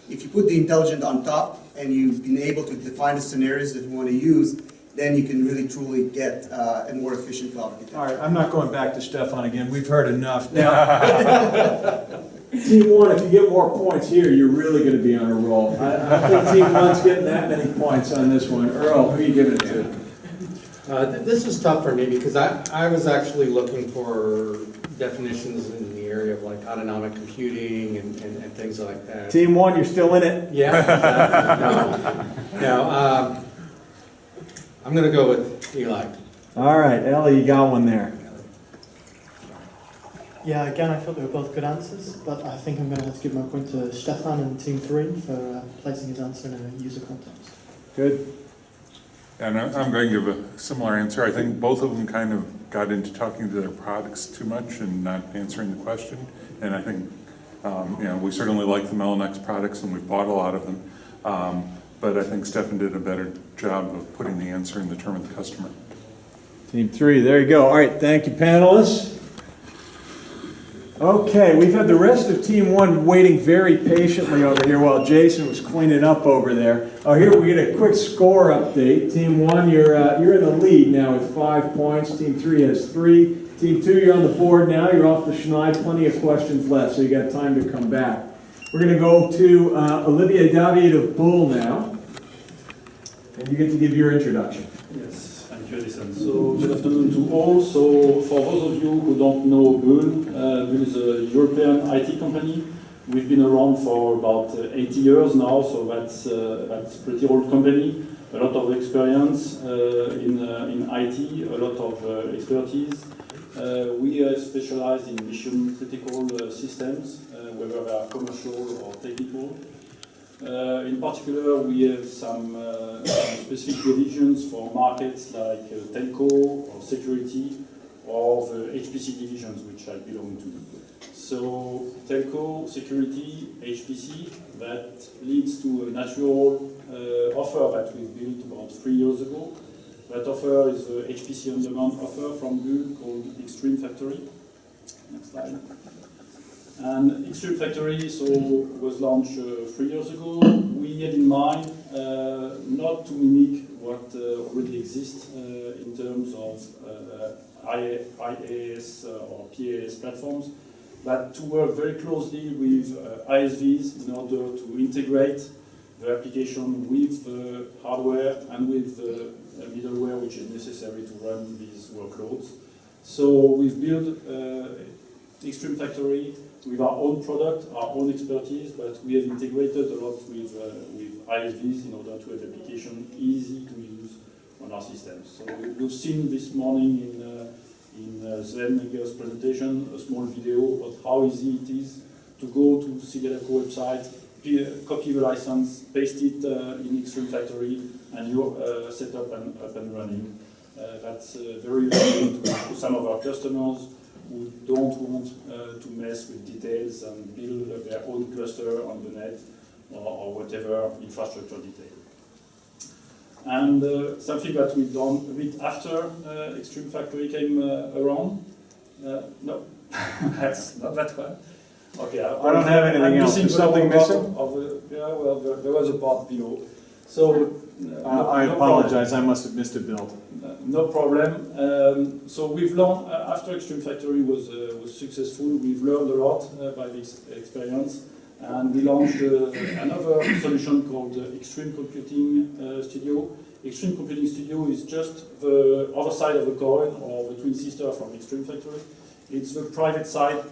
If you put the intelligent on top and you've been able to define the scenarios that you want to use, then you can really truly get a more efficient cloud architecture.
All right, I'm not going back to Stefan again. We've heard enough. Now, Team 1, if you get more points here, you're really going to be on a roll. I don't think Team 1's getting that many points on this one. Earl, who are you giving it to?
This is tough for me because I was actually looking for definitions in the area of like autonomic computing and things like that.
Team 1, you're still in it.
Yeah. No, I'm going to go with Eli.
All right, Ellie, you got one there.
Yeah, again, I thought they were both good answers, but I think I'm going to have to give my point to Stefan and Team 3 for placing his answer in a user context.
Good.
And I'm going to give a similar answer. I think both of them kind of got into talking to their products too much and not answering the question. And I think, we certainly like the Mellanox products and we've bought a lot of them. But I think Stefan did a better job of putting the answer in the term of the customer.
Team 3, there you go. All right, thank you, panelists. Okay, we've had the rest of Team 1 waiting very patiently over here while Jason was cleaning up over there. Oh, here we get a quick score update. Team 1, you're in the lead now with 5 points. Team 3 has 3. Team 2, you're on the board now. You're off the schneid. Plenty of questions left, so you got time to come back. We're going to go to Olivier David of Bull now, and you get to give your introduction.
Yes. Thank you, Edison. So, good afternoon to all. So, for those of you who don't know Bull, Bull is a European IT company. We've been around for about 80 years now, so that's a pretty old company. A lot of experience in IT, a lot of expertise. We specialize in mission critical systems, whether they are commercial or technical. In particular, we have some specific divisions for markets like telco or security, or the HPC divisions, which I belong to. So, telco, security, HPC, that leads to a natural offer that we built about 3 years ago. That offer is the HPC on-demand offer from Bull called Extreme Factory. Next slide. And Extreme Factory was launched 3 years ago. We had in mind not to mimic what already exists in terms of IaaS or PaaS platforms, but to work very closely with ISVs in order to integrate the application with the hardware and with the middleware which is necessary to run these workloads. So we've built Extreme Factory with our own product, our own expertise, but we have integrated a lot with ISVs in order to have the application easy to use on our systems. So you've seen this morning in Sven Menger's presentation a small video of how easy it is to go to Cigaleco website, copy the license, paste it in Extreme Factory, and you're set up and running. That's very relevant to some of our customers who don't want to mess with details and build their own cluster on the net or whatever infrastructure detail. And something that we've done a bit after Extreme Factory came around. No, that's not that one. Okay,
I don't have anything else. Is something missing?
There was a part below. So
I apologize. I must have missed a build.
No problem. So we've learned after Extreme Factory was successful. We've learned a lot by this experience, and we launched another solution called Extreme Computing Studio. Extreme Computing Studio is just the other side of the coin, or the twin sister from Extreme Factory. It's the private side,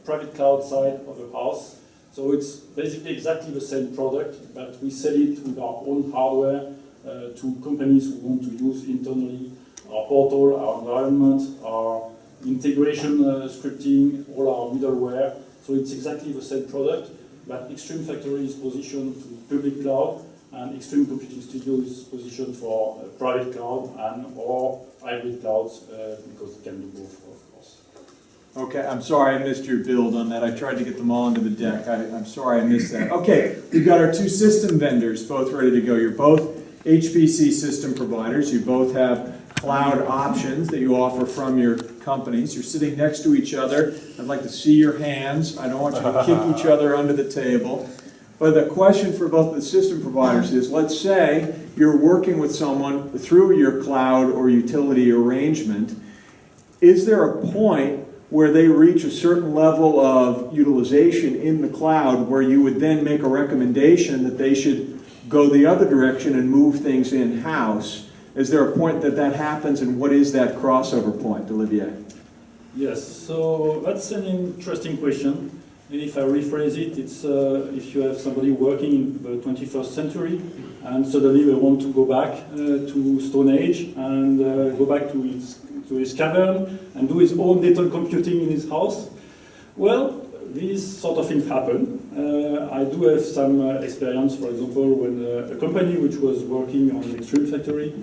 private cloud side of the house. So it's basically exactly the same product, but we sell it with our own hardware to companies who want to use internally our portal, our environment, our integration scripting, all our middleware. So it's exactly the same product, but Extreme Factory is positioned to public cloud, and Extreme Computing Studio is positioned for private cloud and or hybrid clouds, because it can do both, of course.
Okay, I'm sorry I missed your build on that. I tried to get them all into the deck. I'm sorry I missed that. Okay, we've got our two system vendors both ready to go. You're both HPC system providers. You both have cloud options that you offer from your companies. You're sitting next to each other. I'd like to see your hands. I don't want you to kick each other under the table. But the question for both the system providers is, let's say you're working with someone through your cloud or utility arrangement. Is there a point where they reach a certain level of utilization in the cloud where you would then make a recommendation that they should go the other direction and move things in-house? Is there a point that that happens, and what is that crossover point, Olivier?
Yes, so that's an interesting question. And if I rephrase it, it's if you have somebody working in the 21st century and suddenly they want to go back to Stone Age and go back to his cavern and do his own little computing in his house. Well, these sort of things happen. I do have some experience, for example, when a company which was working on Extreme Factory,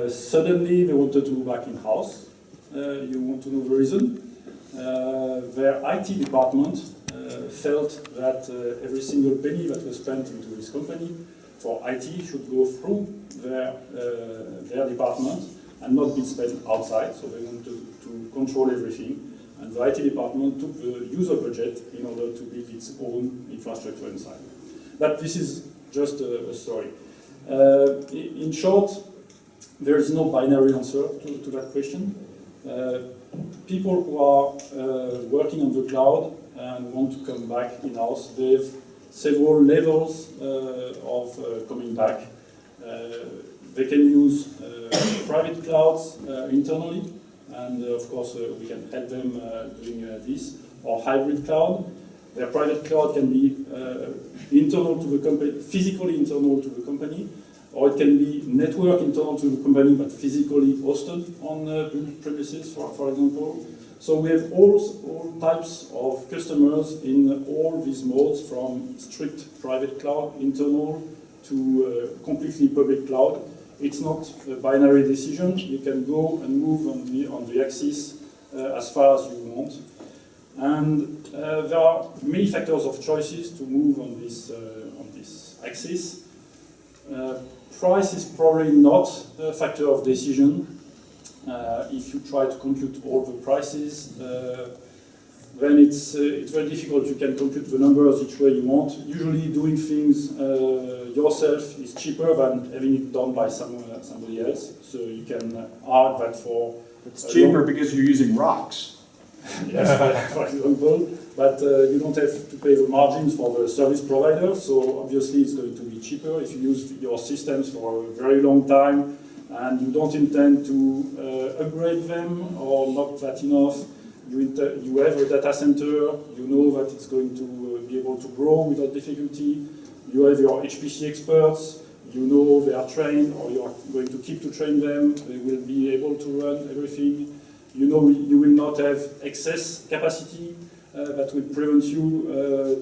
suddenly they wanted to go back in-house. You want to know the reason? Their IT department felt that every single penny that was spent into this company for IT should go through their department and not be spent outside, so they wanted to control everything. And the IT department took the user budget in order to build its own infrastructure inside. But this is just a story. In short, there is no binary answer to that question. People who are working on the cloud and want to come back in-house, they have several levels of coming back. They can use private clouds internally, and of course we can help them doing this, or hybrid cloud. Their private cloud can be internal to the company, physically internal to the company, or it can be network internal to the company but physically hosted on premises, for example. So we have all types of customers in all these modes, from strict private cloud, internal, to completely public cloud. It's not a binary decision. You can go and move on the axis as far as you want. And there are many factors of choices to move on this axis. Price is probably not a factor of decision. If you try to compute all the prices, then it's very difficult. You can compute the numbers each way you want. Usually doing things yourself is cheaper than having it done by somebody else. So you can argue that for...
It's cheaper because you're using rocks.
Yes, for example, but you don't have to pay the margins for the service provider, so obviously it's going to be cheaper if you use your systems for a very long time and you don't intend to upgrade them or not that enough. You have a data center, you know that it's going to be able to grow without difficulty. You have your HPC experts, you know they are trained, or you are going to keep to train them, they will be able to run everything. You know you will not have excess capacity that will prevent you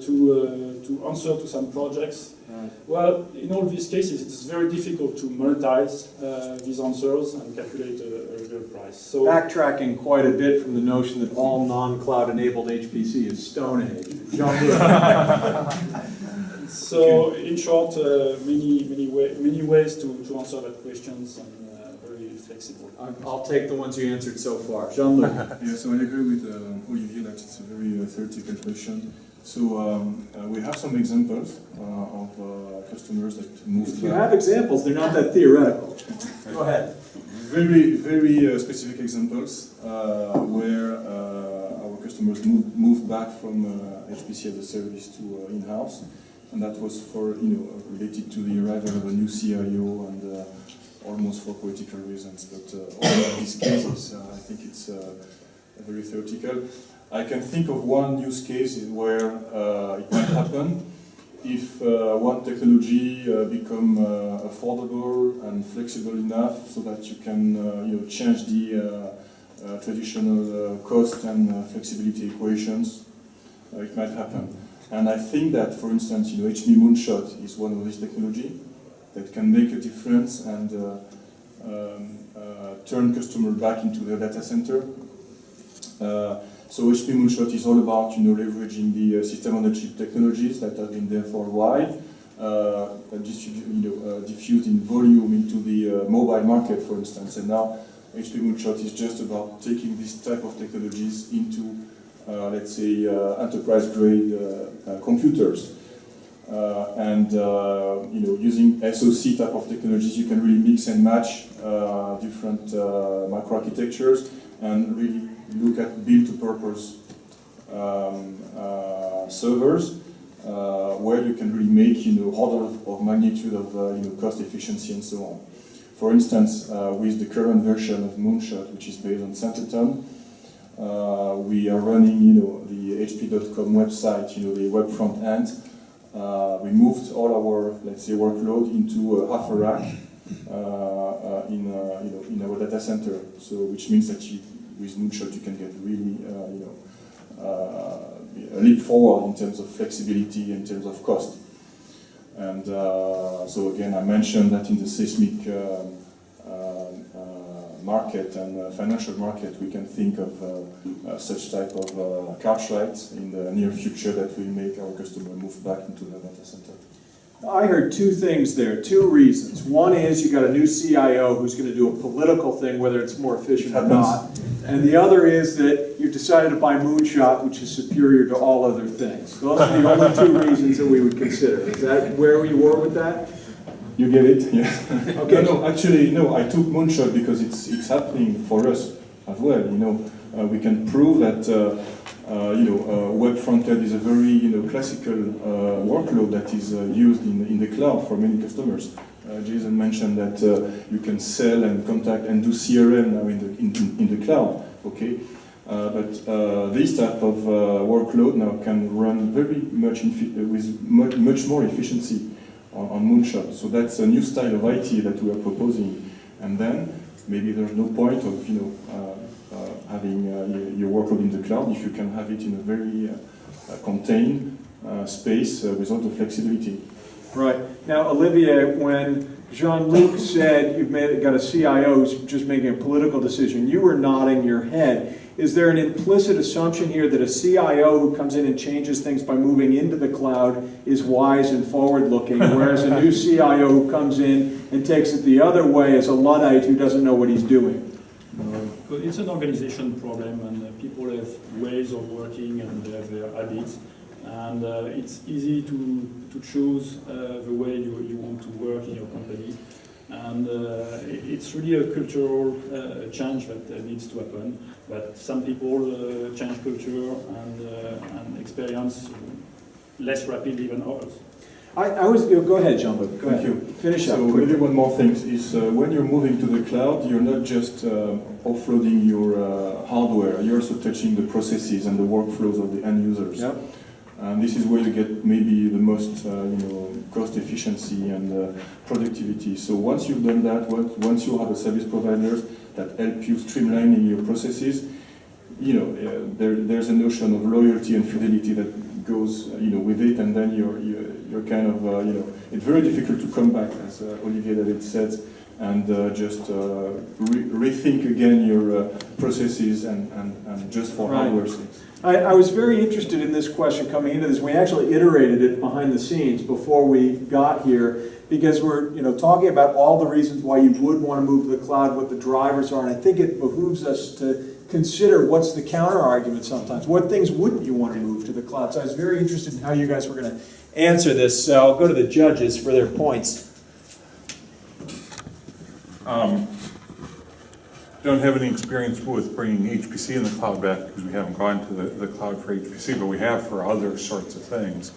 to answer to some projects. Right. Well, in all these cases, it's very difficult to monetize these answers and calculate a real price. So,
backtracking quite a bit from the notion that all non-cloud enabled HPC is Stone Age.
So, in short, many ways to answer that question. Flexible.
I'll take the ones you answered so far. Jean-Luc.
Yeah, so I agree with Olivier that it's a very theoretical question. So we have some examples of customers that moved.
If you have examples, they're not that theoretical. Go ahead.
Very, very specific examples where our customers moved back from HPC as a service to in-house, and that was for related to the arrival of a new CIO and. Almost for political reasons, but all of these cases, I think it's very theoretical. I can think of one use case where it might happen if one technology become affordable and flexible enough so that you can change the traditional cost and flexibility equations. It might happen. And I think that, for instance, HP Moonshot is one of these technology that can make a difference and turn customer back into their data center. So HP Moonshot is all about leveraging the system-on-a-chip technologies that have been there for a while, diffused in volume into the mobile market, for instance. And now HP Moonshot is just about taking this type of technologies into, let's say, enterprise-grade computers. Using SoC type of technologies, you can really mix and match different microarchitectures and really look at build-to-purpose servers where you can really make order of magnitude of cost efficiency and so on. For instance, with the current version of Moonshot, which is based on Centeton, we are running the HP.com website, the web front end. We moved all our, let's say, workload into half a rack in our data center. So, which means that with Moonshot you can get really, a leap forward in terms of flexibility, in terms of cost. And so again, I mentioned that in the seismic market and financial market, we can think of such type of cartwrights in the near future that will make our customer move back into the data center.
I heard two things there, two reasons. One is you got a new CIO who's going to do a political thing, whether it's more efficient or not. And the other is that you decided to buy Moonshot, which is superior to all other things. Those are the only two reasons that we would consider. Is that where we were with that?
You get it? Yeah.
Okay.
No, actually, no. I took Moonshot because it's happening for us as well. We can prove that web frontend is a very classical workload that is used in the cloud for many customers. Jason mentioned that you can sell and contact and do CRM now in the cloud. Okay, but this type of workload now can run very much with much more efficiency on Moonshot. So that's a new style of IT that we are proposing. And then maybe there's no point of having your workload in the cloud if you can have it in a very contained space with all the flexibility.
Right. Now, Olivier, when Jean-Luc said you've got a CIO who's just making a political decision, you were nodding your head. Is there an implicit assumption here that a CIO who comes in and changes things by moving into the cloud is wise and forward-looking, whereas a new CIO who comes in and takes it the other way is a Luddite who doesn't know what he's doing?
It's an organization problem, and people have ways of working and they have their habits. And it's easy to choose the way you want to work in your company. And it's really a cultural change that needs to happen. But some people change culture and experience less rapidly than others.
Go ahead, Jean-Luc. Go ahead.
Thank you.
Finish up.
So maybe one more thing is when you're moving to the cloud, you're not just offloading your hardware. You're also touching the processes and the workflows of the end users.
Yep.
And this is where you get maybe the most cost efficiency and productivity. So once you've done that, once you have a service provider that help you streamlining your processes, there's a notion of loyalty and fidelity that goes with it, and then you're kind of it's very difficult to come back, as Olivier David said, and just rethink again your processes and just for hardware things.
I was very interested in this question coming into this. We actually iterated it behind the scenes before we got here, because we're talking about all the reasons why you would want to move to the cloud, what the drivers are, and I think it behooves us to consider what's the counter argument sometimes. What things wouldn't you want to move to the cloud? So I was very interested in how you guys were going to answer this. So I'll go to the judges for their points.
Don't have any experience with bringing HPC in the cloud back because we haven't gone to the cloud for HPC, but we have for other sorts of things.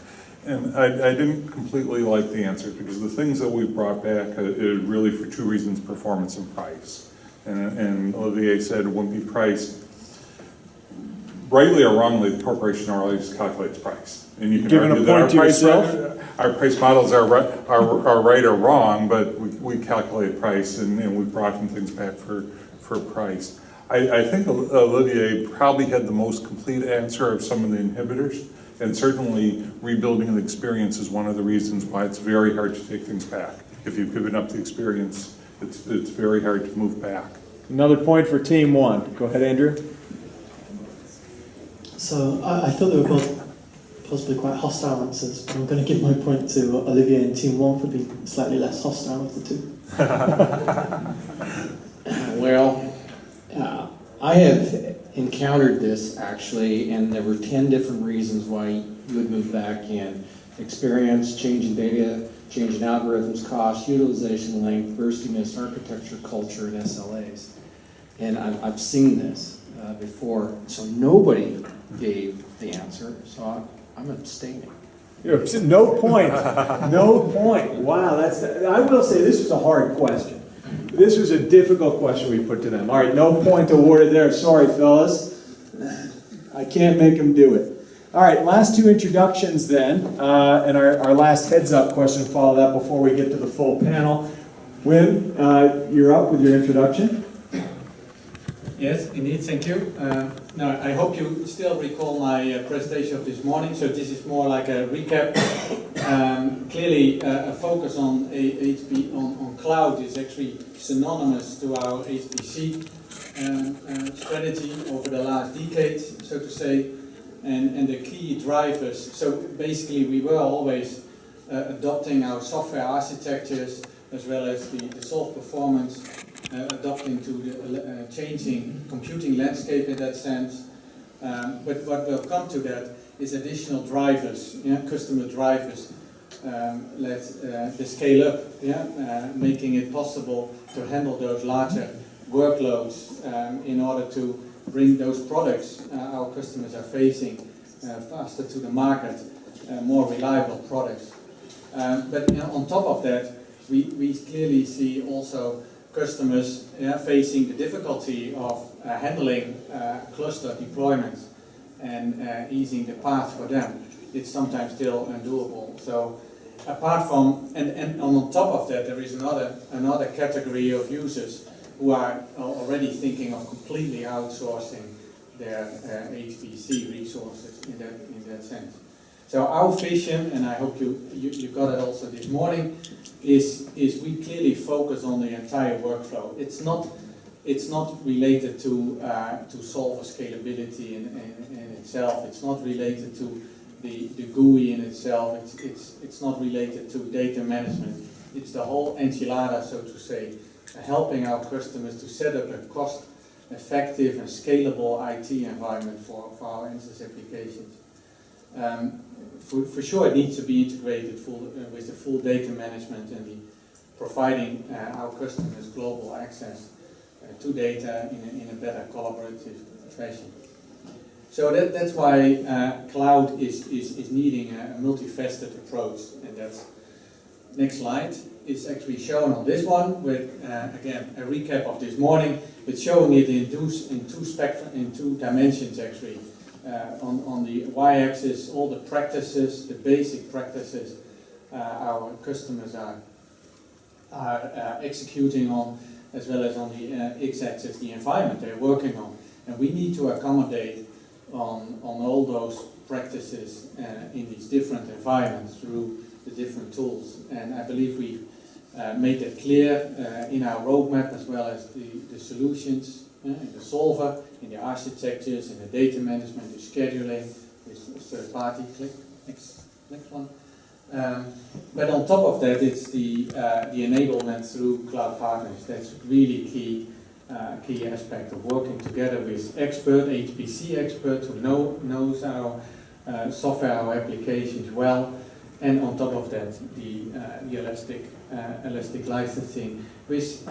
And I didn't completely like the answer because the things that we brought back are really for two reasons: performance and price. And Olivier said it wouldn't be price. rightly or wrongly, the corporation always calculates price. And you can
Giving a
argue that our
point to
price,
yourself?
our price models are right or wrong, but we calculate price and we brought in things back for price. I think Olivier probably had the most complete answer of some of the inhibitors, and certainly rebuilding the experience is one of the reasons why it's very hard to take things back. If you've given up the experience, it's very hard to move back.
Another point for team one. Go ahead, Andrew.
So I thought they were both possibly quite hostile answers, but I'm going to give my point to Olivier and team one for being slightly less hostile of the two.
Well, I have encountered this actually, and there were 10 different reasons why you would move back in. Experience, change in data, change in algorithms, cost, utilization length, burstiness, architecture, culture, and SLAs. And I've seen this before, so nobody gave the answer, so I'm abstaining.
No point. No point. Wow, I will say this was a hard question. This was a difficult question we put to them. All right, no point awarded there. Sorry, fellas. I can't make them do it. All right, last two introductions then, and our last heads-up question to follow that before we get to the full panel. Wim, you're up with your introduction.
Yes, indeed, thank you. Now, I hope you still recall my presentation of this morning, so this is more like a recap. Clearly, a focus on on cloud is actually synonymous to our HPC strategy over the last decade, so to say, and the key drivers. So basically, we were always adopting our software architectures as well as the solve performance, adapting to the changing computing landscape in that sense. But what will come to that is additional drivers, customer drivers, the scale up, making it possible to handle those larger workloads in order to bring those products our customers are facing faster to the market, more reliable products. But on top of that, we clearly see also customers facing the difficulty of handling cluster deployments and easing the path for them. It's sometimes still undoable. So apart from, and on top of that, there is another category of users who are already thinking of completely outsourcing their HPC resources in that sense. So our vision, and I hope you got it also this morning, is we clearly focus on the entire workflow. It's not related to solver scalability in itself. It's not related to the GUI in itself. It's not related to data management. It's the whole enchilada, so to say, helping our customers to set up a cost-effective and scalable IT environment for our instance applications. For sure, it needs to be integrated with the full data management and providing our customers global access to data in a better collaborative fashion. So that's why cloud is needing a multifaceted approach, and that's next slide is actually shown on this one with again a recap of this morning, but showing it in two dimensions actually. On the y-axis, all the practices, the basic practices our customers are executing on, as well as on the x-axis, the environment they're working on. And we need to accommodate on all those practices in these different environments through the different tools. And I believe we made that clear in our roadmap, as well as the solutions, in the solver, in the architectures, in the data management, the scheduling, with third party. Next one. But on top of that, it's the enablement through cloud partners. That's really key aspect of working together with HPC experts who knows our software, our applications well, and on top of that, the elastic licensing with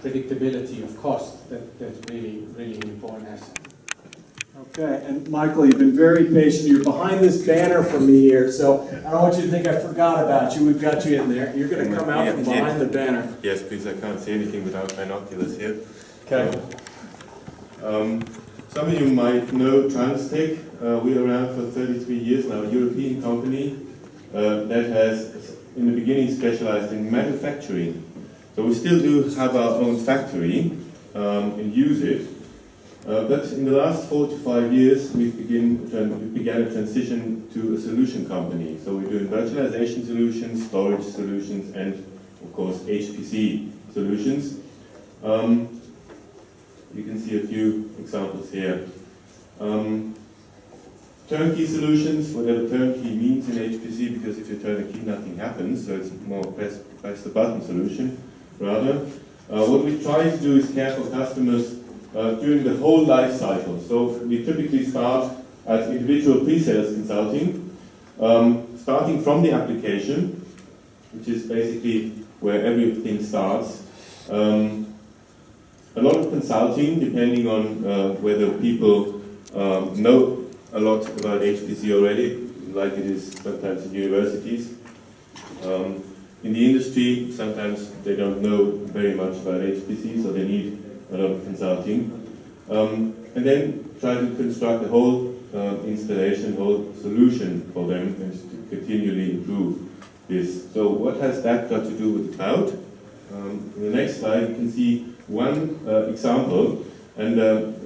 predictability of cost. That's really an important asset.
Okay, and Michael, you've been very patient. You're behind this banner for me here, so I don't want you to think I forgot about you. We've got you in there. You're going to come out from behind the banner.
Yes, please. I can't see anything without binoculars here.
Okay.
Some of you might know Transtech. We're around for 33 years now, a European company that has, in the beginning, specialized in manufacturing. So we still do have our own factory and use it. But in the last 4 to 5 years, we began a transition to a solution company. So we're doing virtualization solutions, storage solutions, and of course HPC solutions. You can see a few examples here. Turnkey solutions, whatever turnkey means in HPC, because if you turn a key, nothing happens, so it's more press the button solution, rather. What we try to do is care for customers during the whole life cycle. So we typically start at individual pre-sales consulting, starting from the application, which is basically where everything starts. A lot of consulting, depending on whether people know a lot about HPC already, like it is sometimes in universities. In the industry, sometimes they don't know very much about HPC, so they need a lot of consulting. And then try to construct a whole installation, whole solution for them, and to continually improve this. So what has that got to do with the cloud? In the next slide, you can see one example, and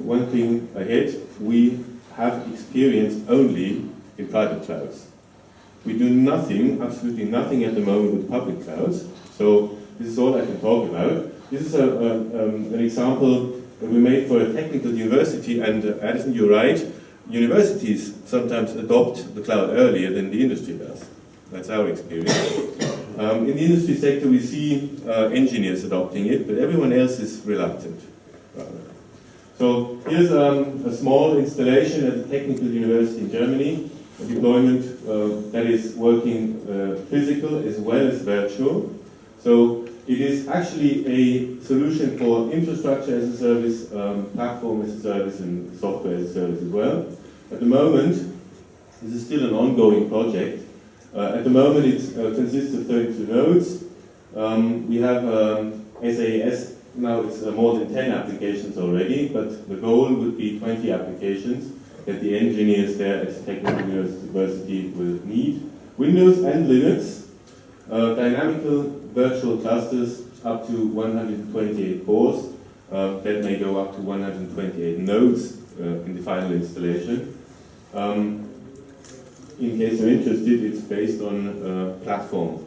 one thing ahead, we have experience only in private clouds. We do nothing, absolutely nothing at the moment with public clouds, so this is all I can talk about. This is an example that we made for a technical university, and Addison, you're right, universities sometimes adopt the cloud earlier than the industry does. That's our experience. In the industry sector, we see engineers adopting it, but everyone else is reluctant, rather. So here's a small installation at a technical university in Germany, a deployment that is working physical as well as virtual. So it is actually a solution for infrastructure as a service, platform as a service, and software as a service as well. At the moment, this is still an ongoing project. At the moment, it consists of 32 nodes. We have SAS, now it's more than 10 applications already, but the goal would be 20 applications that the engineers there at Technical University will need. Windows and Linux, dynamical virtual clusters up to 128 cores, that may go up to 128 nodes in the final installation. In case you're interested, it's based on platform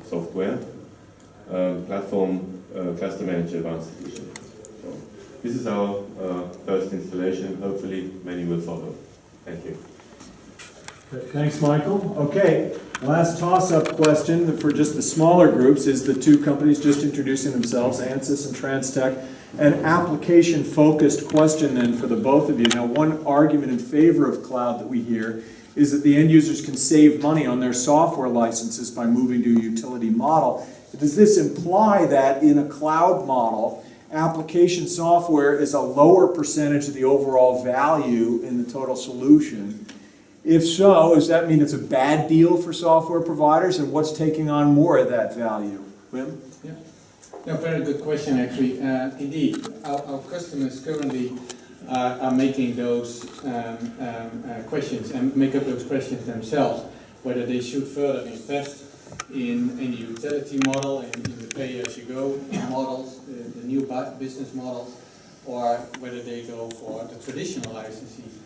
software, platform cluster manager advanced edition. So this is our first installation. Hopefully many will follow. Thank you.
Thanks, Michael. Okay, last toss-up question for just the smaller groups is the two companies just introducing themselves, Ansys and Transtech. An application-focused question then for the both of you. Now, one argument in favor of cloud that we hear is that the end users can save money on their software licenses by moving to a utility model. Does this imply that in a cloud model, application software is a lower percentage of the overall value in the total solution? If so, does that mean it's a bad deal for software providers, and what's taking on more of that value? Wim?
Yeah. No, very good question, actually. Indeed, our customers currently are making those questions and make up those questions themselves, whether they should further invest in the utility model, in the pay-as-you-go models, the new business models, or whether they go for the traditional licenses.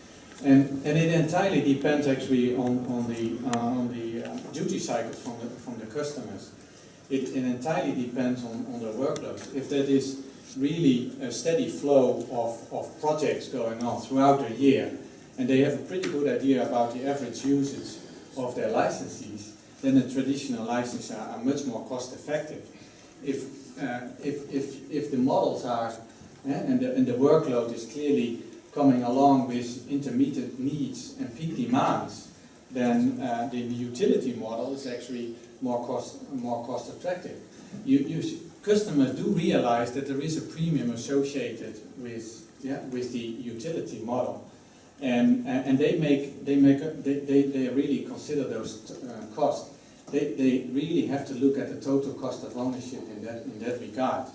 And it entirely depends actually on the duty cycles from the customers. It entirely depends on their workloads. If that is really a steady flow of projects going on throughout the year, and they have a pretty good idea about the average usage of their licenses, then the traditional licenses are much more cost effective. If the models are, and the workload is clearly coming along with intermittent needs and peak demands, then the utility model is actually more cost attractive. Customers do realize that there is a premium associated with the utility model, and they really consider those costs. They really have to look at the total cost of ownership in that regard,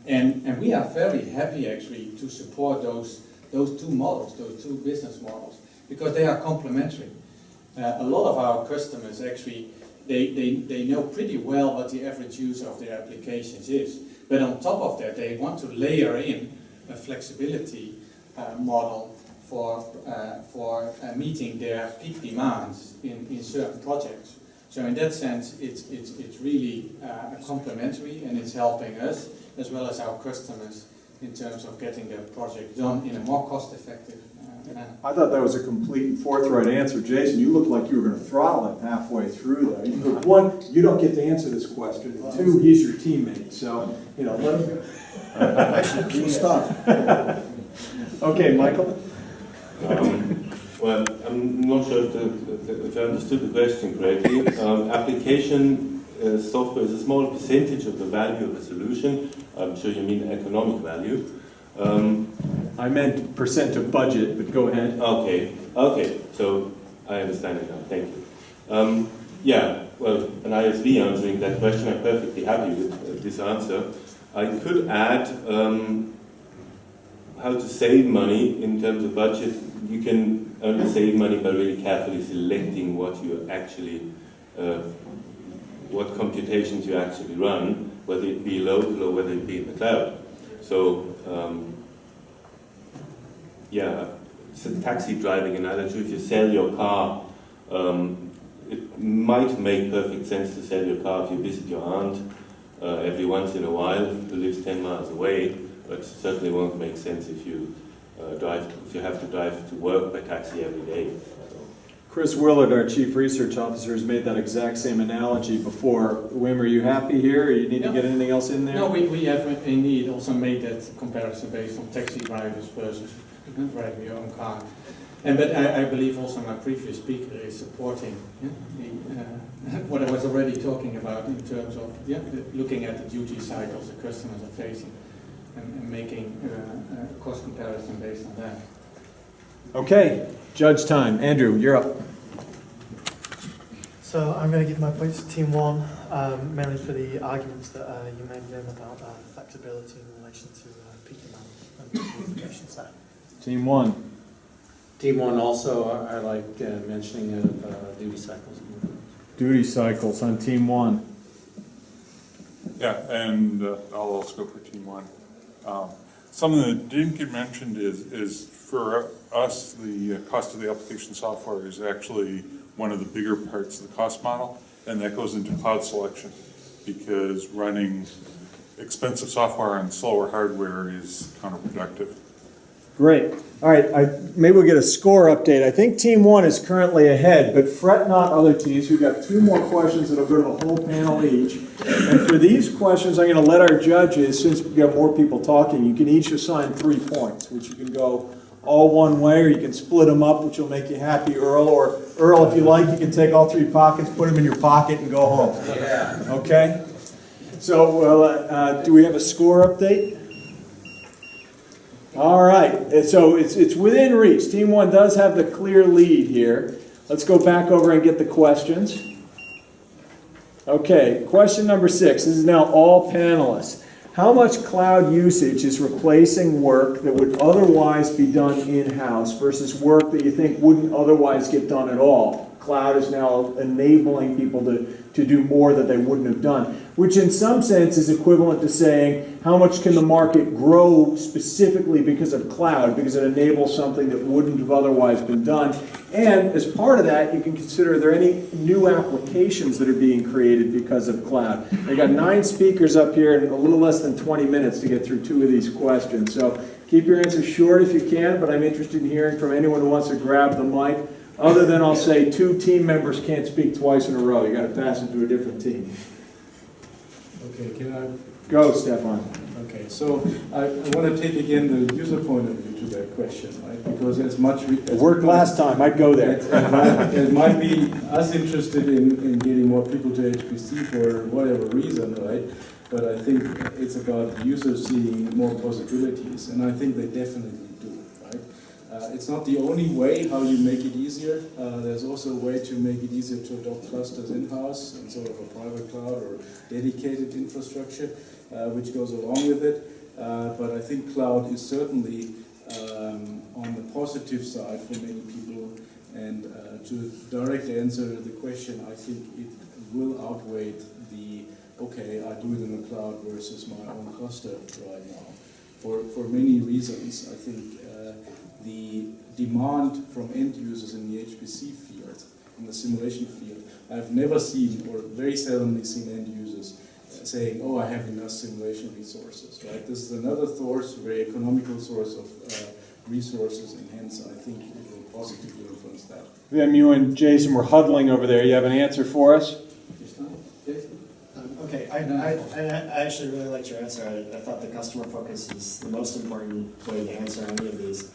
and we are very happy actually to support those those two models, those two business models, because they are complementary. A lot of our customers actually, they know pretty well what the average use of their applications is. But on top of that, they want to layer in a flexibility model for meeting their peak demands in certain projects. So in that sense, it's really complementary, and it's helping us as well as our customers in terms of getting their project done in a more cost-effective manner.
I thought that was a complete and forthright answer. Jason, you looked like you were going to throttle him halfway through there. One, you don't get to answer this question. And two, he's your teammate, so, let him go.
Actually, stop.
Okay, Michael?
Well, I'm not sure if I understood the question correctly. Application software is a small percentage of the value of a solution. I'm sure you mean economic value.
I meant percent of budget, but go ahead.
Okay, so I understand it now, thank you. Yeah, well, an ISV answering that question, I'm perfectly happy with this answer. I could add how to save money in terms of budget. You can only save money by really carefully selecting what you actually, what computations you actually run, whether it be local or whether it be in the cloud. So, yeah, it's a taxi driving analogy. If you sell your car, it might make perfect sense to sell your car if you visit your aunt every once in a while who lives 10 miles away, but certainly won't make sense if you have to drive to work by taxi every day.
Chris Willard, our Chief Research Officer, has made that exact same analogy before. Wim, are you happy here, or you need to get anything else in there?
No, we have indeed also made that comparison based on taxi drivers versus driving your own car. But I believe also my previous speaker is supporting what I was already talking about in terms of looking at the duty cycles the customers are facing and making a cost comparison based on that.
Okay, judge time. Andrew, you're up.
So I'm going to give my points to Team 1, mainly for the arguments that you made, Wim, about flexibility in relation to peak demand and the implications there.
Team 1.
Team 1 also, I like mentioning of duty cycles.
Duty cycles on Team 1.
Yeah, and I'll also go for Team 1. Something that didn't get mentioned is for us, the cost of the application software is actually one of the bigger parts of the cost model, and that goes into cloud selection, because running expensive software on slower hardware is counterproductive.
Great. All right, maybe we'll get a score update. I think Team 1 is currently ahead, but fret not, other teams. We've got 2 more questions that'll go to the whole panel each. And for these questions, I'm going to let our judges, since we've got more people talking, you can each assign 3 points, which you can go all one way, or you can split them up, which will make you happy, Earl. Or Earl, if you like, you can take all 3 pockets, put them in your pocket, and go home.
Yeah.
Okay? So, well, do we have a score update? All right, so it's within reach. Team 1 does have the clear lead here. Let's go back over and get the questions. Okay, question number 6. This is now all panelists. How much cloud usage is replacing work that would otherwise be done in-house versus work that you think wouldn't otherwise get done at all? Cloud is now enabling people to do more that they wouldn't have done, which in some sense is equivalent to saying how much can the market grow specifically because of cloud, because it enables something that wouldn't have otherwise been done. And as part of that, you can consider, are there any new applications that are being created because of cloud? I got 9 speakers up here and a little less than 20 minutes to get through 2 of these questions. So keep your answers short if you can, but I'm interested in hearing from anyone who wants to grab the mic. Other than I'll say 2 team members can't speak twice in a row. You got to pass it to a different team.
Okay, can I?
Go, Stefan.
Okay, so I want to take again the user point of view to that question, right? Because as much
It worked last time. I'd go there.
It might be us interested in getting more people to HPC for whatever reason, right? But I think it's about users seeing more possibilities, and I think they definitely do, right? It's not the only way how you make it easier. There's also a way to make it easier to adopt clusters in-house and sort of a private cloud or dedicated infrastructure, which goes along with it. But I think cloud is certainly positive side for many people. And to directly answer the question, I think it will outweigh the, okay, I do it in the cloud versus my own cluster right now. For many reasons, I think the demand from end users in the HPC field, in the simulation field, I've never seen, or very seldomly seen end users saying, oh, I have enough simulation resources, right? This is another source, very economical source of resources, and hence I think it will positively influence that.
Vim, you and Jason were huddling over there. You have an answer for us?
Okay, I actually really liked your answer. I thought the customer focus is the most important way to answer any of these.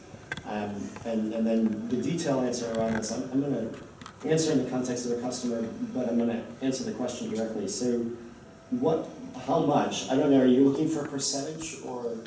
And then the detail answer around this, I'm going to answer in the context of a customer, but I'm going to answer the question directly. So how much? I don't know, are you looking for a percentage or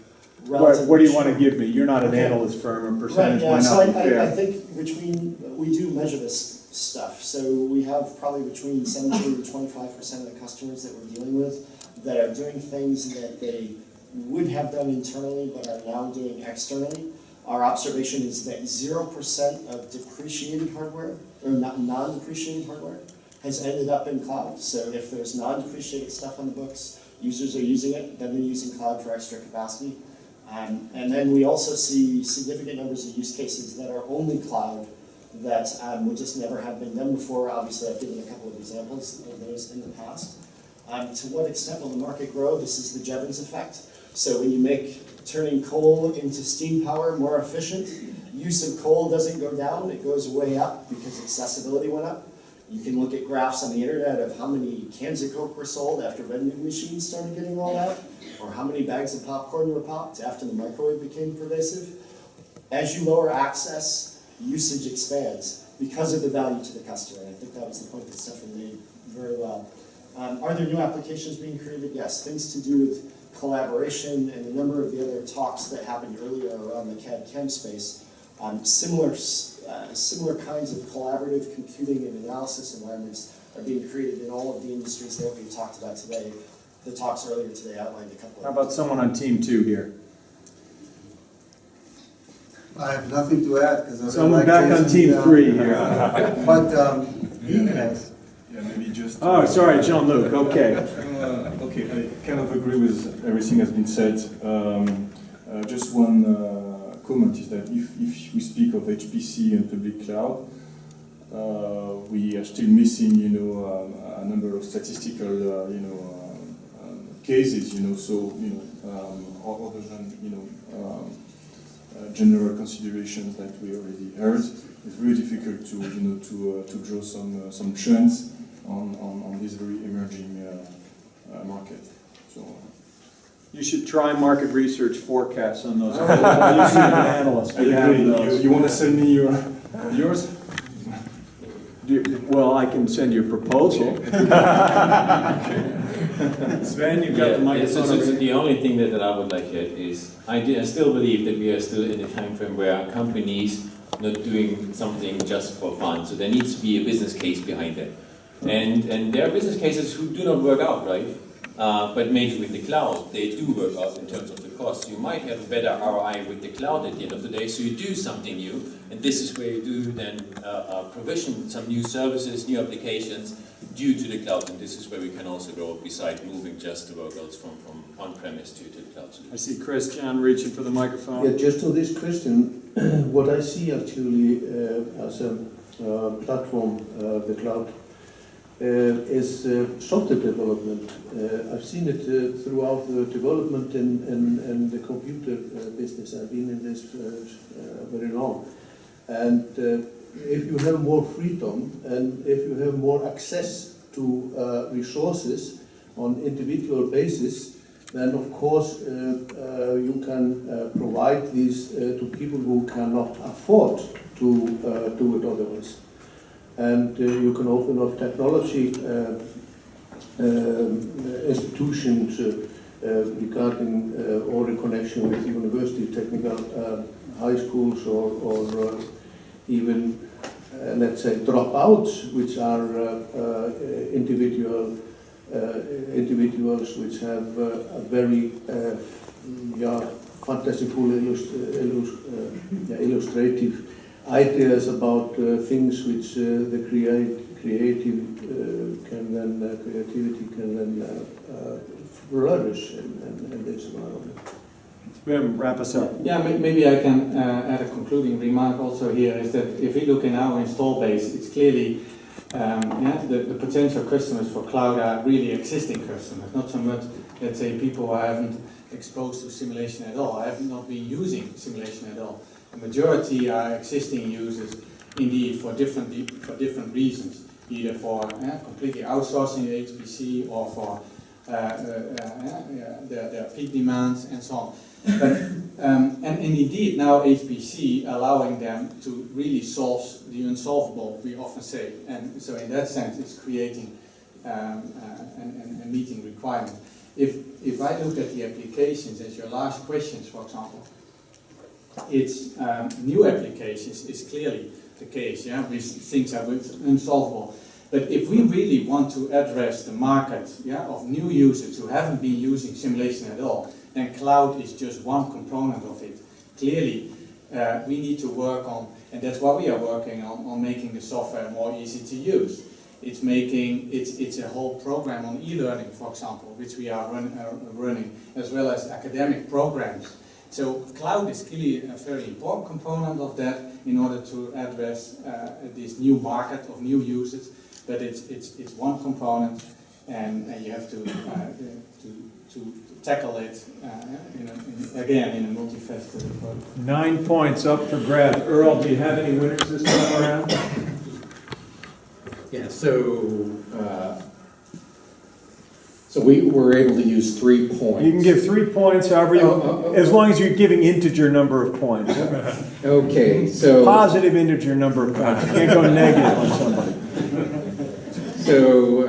relative?
What do you want to give me? You're not an analyst firm, a percentage might not be fair.
I think we do measure this stuff. So we have probably between 70 to 25% of the customers that we're dealing with that are doing things that they would have done internally but are now doing externally. Our observation is that 0% of depreciated hardware, or non-depreciated hardware, has ended up in cloud. So if there's non-depreciated stuff on the books, users are using it, then they're using cloud for extra capacity. And then we also see significant numbers of use cases that are only cloud that would just never have been done before. Obviously, I've given a couple of examples of those in the past. To what extent will the market grow? This is the Jevons effect. So when you make turning coal into steam power more efficient, use of coal doesn't go down, it goes way up because accessibility went up. You can look at graphs on the internet of how many cans of Coke were sold after vending machines started getting rolled out, or how many bags of popcorn were popped after the microwave became pervasive. As you lower access, usage expands because of the value to the customer. And I think that was the point that Stefan made very well. Are there new applications being created? Yes, things to do with collaboration and a number of the other talks that happened earlier around the CAD/CAM space. Similar kinds of collaborative computing and analysis environments are being created in all of the industries that we talked about today. The talks earlier today outlined a couple of
How about someone on team 2 here?
I have nothing to add because
Someone back on team 3 here.
But yes.
Yeah, maybe just.
Oh, sorry, Jean-Luc, okay.
Okay, I kind of agree with everything that's been said. Just one comment is that if we speak of HPC and public cloud, we are still missing, a number of statistical, cases, so, other than, general considerations that we already heard. It's very difficult to draw some trends on this very emerging market. So
You should try market research forecasts on those. You should be an analyst. We have those.
you want to send me yours?
Well, I can send you a proposal. Sven, you've got the microphone.
So the only thing that I would like to add is I still believe that we are still in a time frame where companies not doing something just for fun. So there needs to be a business case behind it. And there are business cases who do not work out, right? But maybe with the cloud, they do work out in terms of the cost. You might have a better ROI with the cloud at the end of the day, so you do something new, and this is where you do then provision some new services, new applications due to the cloud, and this is where we can also go beside moving just the workloads from on-premise to the cloud solution.
I see Chris John reaching for the microphone.
Yeah, just to this question, what I see actually as a platform, the cloud, is software development. I've seen it throughout the development and the computer business. I've been in this very long. And if you have more freedom and if you have more access to resources on individual basis, then of course you can provide these to people who cannot afford to do it otherwise. And you can open up technology institutions regarding or in connection with university, technical high schools, or even let's say dropouts, which are individuals which have a very fantastical illustrative ideas about things which the creativity can then flourish in this environment.
Wrap us up.
Yeah, maybe I can add a concluding remark also here, is that if we look in our install base, it's clearly the potential customers for cloud are really existing customers, not so much, let's say, people who haven't exposed to simulation at all, have not been using simulation at all. The majority are existing users, indeed, for different reasons, either for completely outsourcing the HPC or for their peak demands and so on. But, and indeed now HPC allowing them to really solve the unsolvable, we often say, and so in that sense it's creating and meeting requirements. If I look at the applications as your last questions, for example, it's new applications is clearly the case, yeah, with things are unsolvable. But if we really want to address the market of new users who haven't been using simulation at all, then cloud is just one component of it. Clearly, we need to work on, and that's what we are working on making the software more easy to use. It's a whole program on e-learning, for example, which we are running, as well as academic programs. So cloud is clearly a very important component of that in order to address this new market of new users. But it's one component, and you have to tackle it again in a multifaceted approach.
9 points up for grabs. Earl, do you have any winners this time around?
Yeah, so we were able to use 3 points.
You can give 3 points, however you, as long as you're giving integer number of points.
Okay, so
Positive integer number of points. You can't go negative on somebody.
So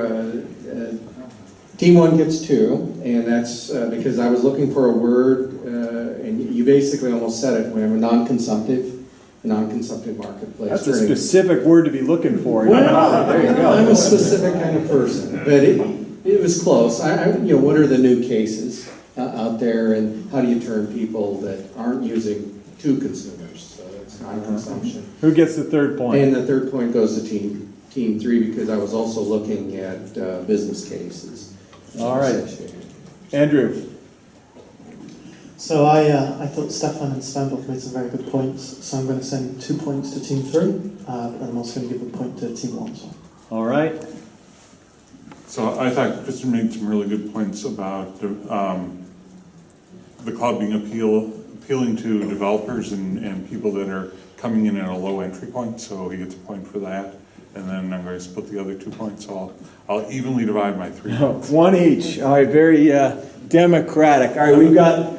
team 1 gets 2, and that's because I was looking for a word, and you basically almost said it. We have a non-consumptive marketplace.
That's a specific word to be looking for.
Well, there you go. I'm a specific kind of person, but it was close. What are the new cases out there, and how do you turn people that aren't using to consumers? So it's non-consumption.
Who gets the 3rd point?
And the 3rd point goes to team 3 because I was also looking at business cases.
All right. Andrew.
So I thought Stefan and Sven both made some very good points, so I'm going to send 2 points to team 3, and I'm also going to give a point to team 1. So.
All right.
So I thought Kristen made some really good points about the cloud being appealing to developers and people that are coming in at a low entry point, so he gets a point for that. And then I'm going to split the other 2 points, so I'll evenly divide my 3 points.
1 each. All right, very democratic. All right, we've got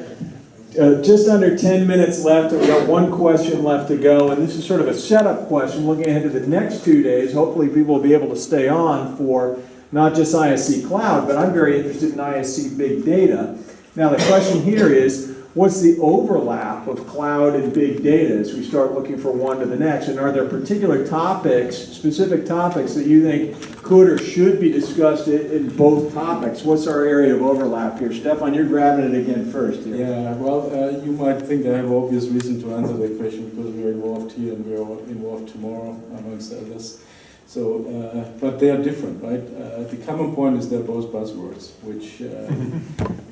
just under 10 minutes left, and we've got 1 question left to go, and this is sort of a setup question looking ahead to the next 2 days. Hopefully people will be able to stay on for not just ISC Cloud, but I'm very interested in ISC Big Data. Now the question here is, what's the overlap of cloud and big data as we start looking for one to the next? And are there particular topics, specific topics that you think could or should be discussed in both topics? What's our area of overlap here? Stefan, you're grabbing it again first here.
Yeah, well, you might think I have obvious reason to answer that question because we're involved here and we're involved tomorrow, amongst others. So, but they are different, right? The common point is they're both buzzwords, which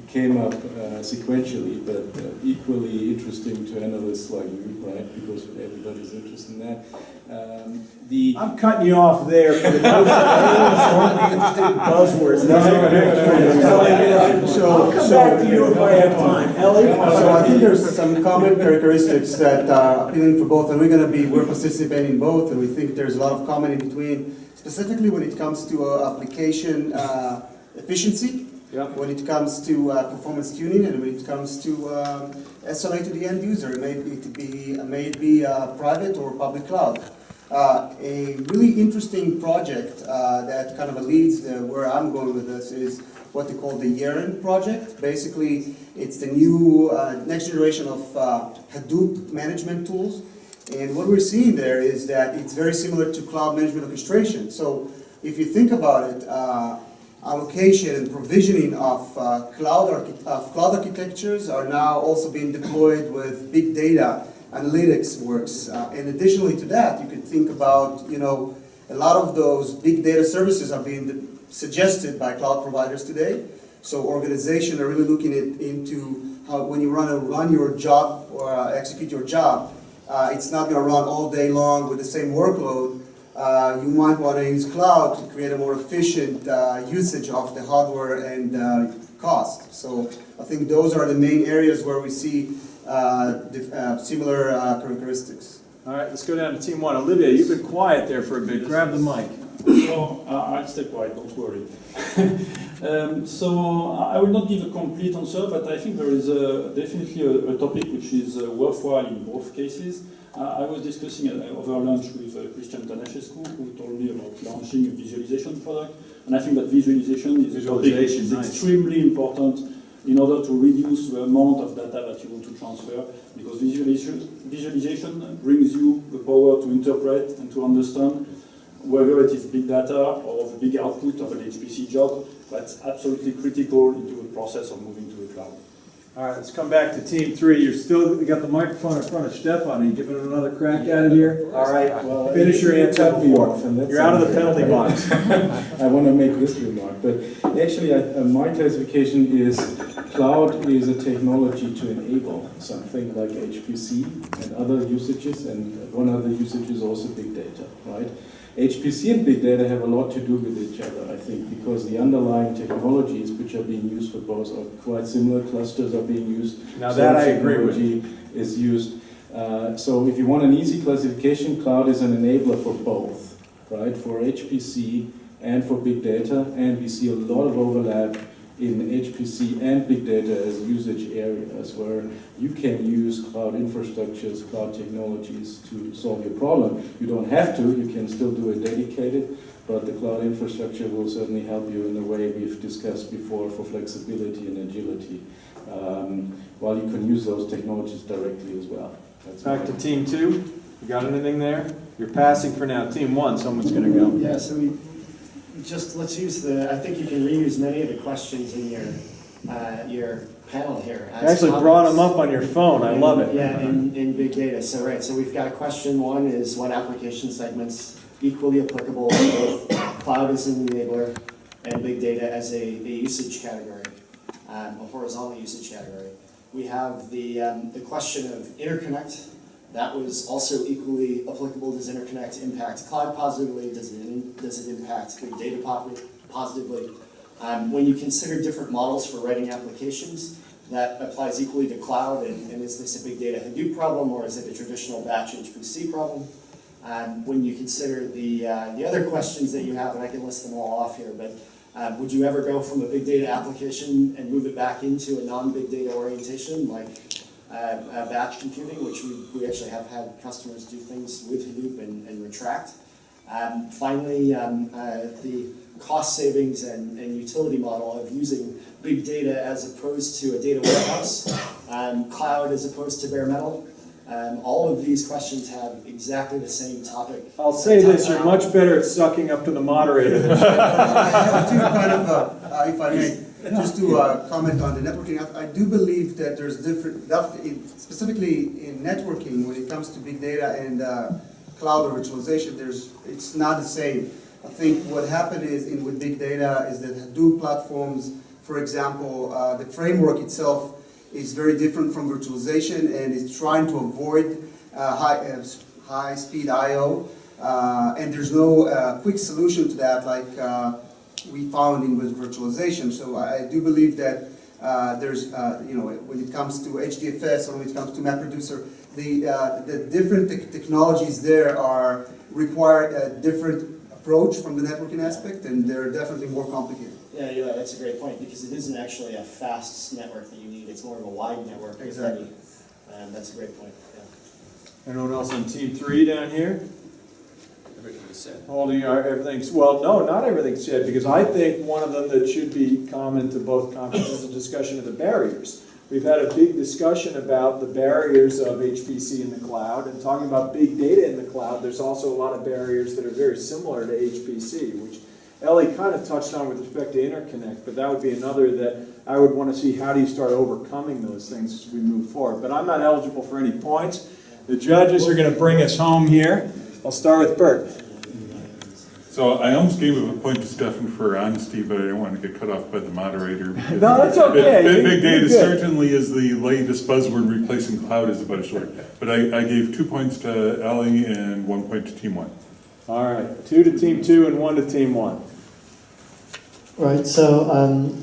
came up sequentially, but equally interesting to analysts like you, right? Because everybody's interested in that.
I'm cutting you off there for the buzzwords. I'll come back to you if I have time. Ellie?
So I think there's some common characteristics that are appealing for both, and we're participating in both, and we think there's a lot of common in between, specifically when it comes to application efficiency. Yep. When it comes to performance tuning, and when it comes to SLA to the end user, it may be private or public cloud. A really interesting project that kind of leads where I'm going with this is what they call the Yeren project. Basically, it's the new next generation of Hadoop management tools. And what we're seeing there is that it's very similar to cloud management orchestration. So if you think about it, allocation and provisioning of cloud architectures are now also being deployed with big data analytics works. And additionally to that, you could think about, a lot of those big data services are being suggested by cloud providers today. So organizations are really looking into how when you run your job or execute your job, it's not going to run all day long with the same workload. You might want to use cloud to create a more efficient usage of the hardware and cost. So I think those are the main areas where we see similar characteristics.
All right, let's go down to team one. Olivia, you've been quiet there for a bit. Grab the mic.
So I'll stay quiet, don't worry. So I will not give a complete answer, but I think there is definitely a topic which is worthwhile in both cases. I was discussing over lunch with Christian Tanashescu, who told me about launching a visualization product, and I think that visualization is extremely important in order to reduce the amount of data that you want to transfer, because visualization brings you the power to interpret and to understand whether it is big data or the big output of an HPC job. That's absolutely critical into the process of moving to the cloud.
All right, let's come back to team three. You got the microphone in front of Stefan. Are you giving it another crack at it here? All right, well, finish your answer before. You're out of the penalty box.
I want to make this remark, but actually my classification is cloud is a technology to enable something like HPC and other usages, and one other usage is also big data, right? HPC and big data have a lot to do with each other, I think, because the underlying technologies which are being used for both are quite similar. Clusters are being used.
Now that I agree with.
Is used. So if you want an easy classification, cloud is an enabler for both, right? For HPC and for big data, and we see a lot of overlap in HPC and big data as usage areas where you can use cloud infrastructures, cloud technologies to solve your problem. You don't have to, you can still do it dedicated, but the cloud infrastructure will certainly help you in the way we've discussed before for flexibility and agility, while you can use those technologies directly as well. That's
Back to team two. You got anything there? You're passing for now. Team one, someone's going to go.
Yeah, so let's use I think you can reuse many of the questions in your panel here.
You actually brought them up on your phone. I love it.
Yeah, in big data. So we've got a question. One is what application segments equally applicable to both cloud as an enabler and big data as a usage category, a horizontal usage category. We have the question of interconnect. That was also equally applicable. Does interconnect impact cloud positively? Does it impact big data positively? When you consider different models for writing applications, that applies equally to cloud. And is this a big data Hadoop problem, or is it a traditional batch HPC problem? When you consider the other questions that you have, and I can list them all off here, but would you ever go from a big data application and move it back into a non-big data orientation, like batch computing, which we actually have had customers do things with Hadoop and retract. Finally, the cost savings and utility model of using big data as opposed to a data warehouse, cloud as opposed to bare metal. All of these questions have exactly the same topic.
I'll say this, you're much better at sucking up to the moderator than
I have two kind of, if I may, just to comment on the networking. I do believe that there's different, specifically in networking, when it comes to big data and cloud or virtualization, it's not the same. I think what happened with big data is that Hadoop platforms, for example, the framework itself is very different from virtualization and is trying to avoid high-speed I/O, and there's no quick solution to that like we found with virtualization. So I do believe that there's, when it comes to HDFS or when it comes to MapReducer, the different technologies there require a different approach from the networking aspect, and they're definitely more complicated.
Yeah, that's a great point, because it isn't actually a fast network that you need, it's more of a wide network.
Exactly.
That's a great point, yeah.
Anyone else on team three down here?
Everything is said.
Holding everything's, well, no, not everything's said, because I think one of them that should be common to both conferences is a discussion of the barriers. We've had a big discussion about the barriers of HPC in the cloud, and talking about big data in the cloud, there's also a lot of barriers that are very similar to HPC, which Ellie kind of touched on with respect to interconnect, but that would be another that I would want to see how do you start overcoming those things as we move forward. But I'm not eligible for any points. The judges are going to bring us home here. I'll start with Bert.
So I almost gave a point to Stefan for honesty, but I didn't want to get cut off by the moderator.
No, that's okay.
Big data
You're good.
certainly is the latest buzzword. Replacing cloud is a buzzword. But I gave 2 points to Ellie and 1 point to Team 1.
All right, 2 to Team 2 and 1 to Team 1.
Right, so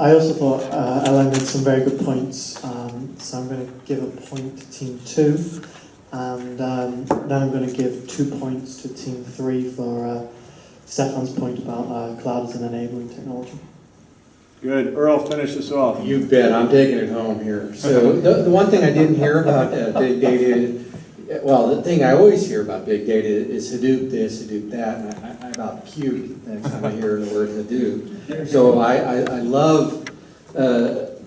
I also thought Ellen made some very good points, so I'm going to give a point to Team 2, and then I'm going to give 2 points to Team 3 for Stefan's point about cloud as an enabling technology.
Good. Earl, finish us off.
You bet, I'm taking it home here. So the one thing I didn't hear about big data, well, the thing I always hear about big data is Hadoop this, Hadoop that, and I about puke next time I hear the word Hadoop. So I love,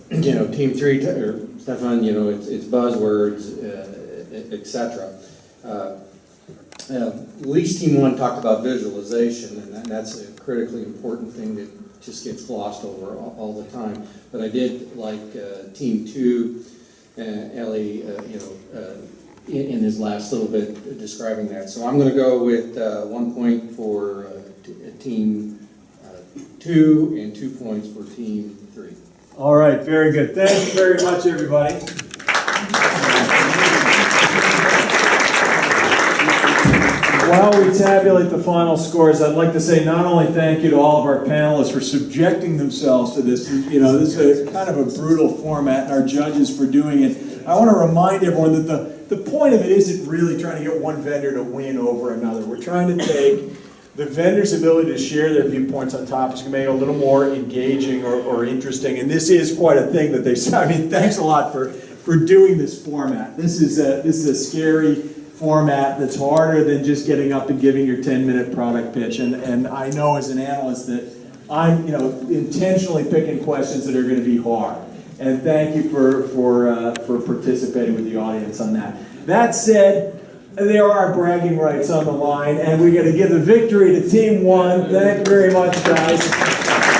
Team 3, or Stefan, it's buzzwords, etc. At least Team 1 talked about visualization, and that's a critically important thing that just gets glossed over all the time. But I did like Team 2, Ellie, in his last little bit describing that. So I'm going to go with 1 point for Team 2 and 2 points for Team 3.
All right, very good. Thank you very much, everybody. While we tabulate the final scores, I'd like to say not only thank you to all of our panelists for subjecting themselves to this. This is a kind of a brutal format, and our judges for doing it. I want to remind everyone that the point of it isn't really trying to get one vendor to win over another. We're trying to take the vendor's ability to share their viewpoints on topics to make it a little more engaging or interesting. And this is quite a thing that they say. I mean, thanks a lot for doing this format. This is a scary format that's harder than just getting up and giving your 10-minute product pitch. And I know as an analyst that I'm intentionally picking questions that are going to be hard. And thank you for participating with the audience on that. That said, there are bragging rights on the line, and we're going to give the victory to Team 1. Thank you very much, guys.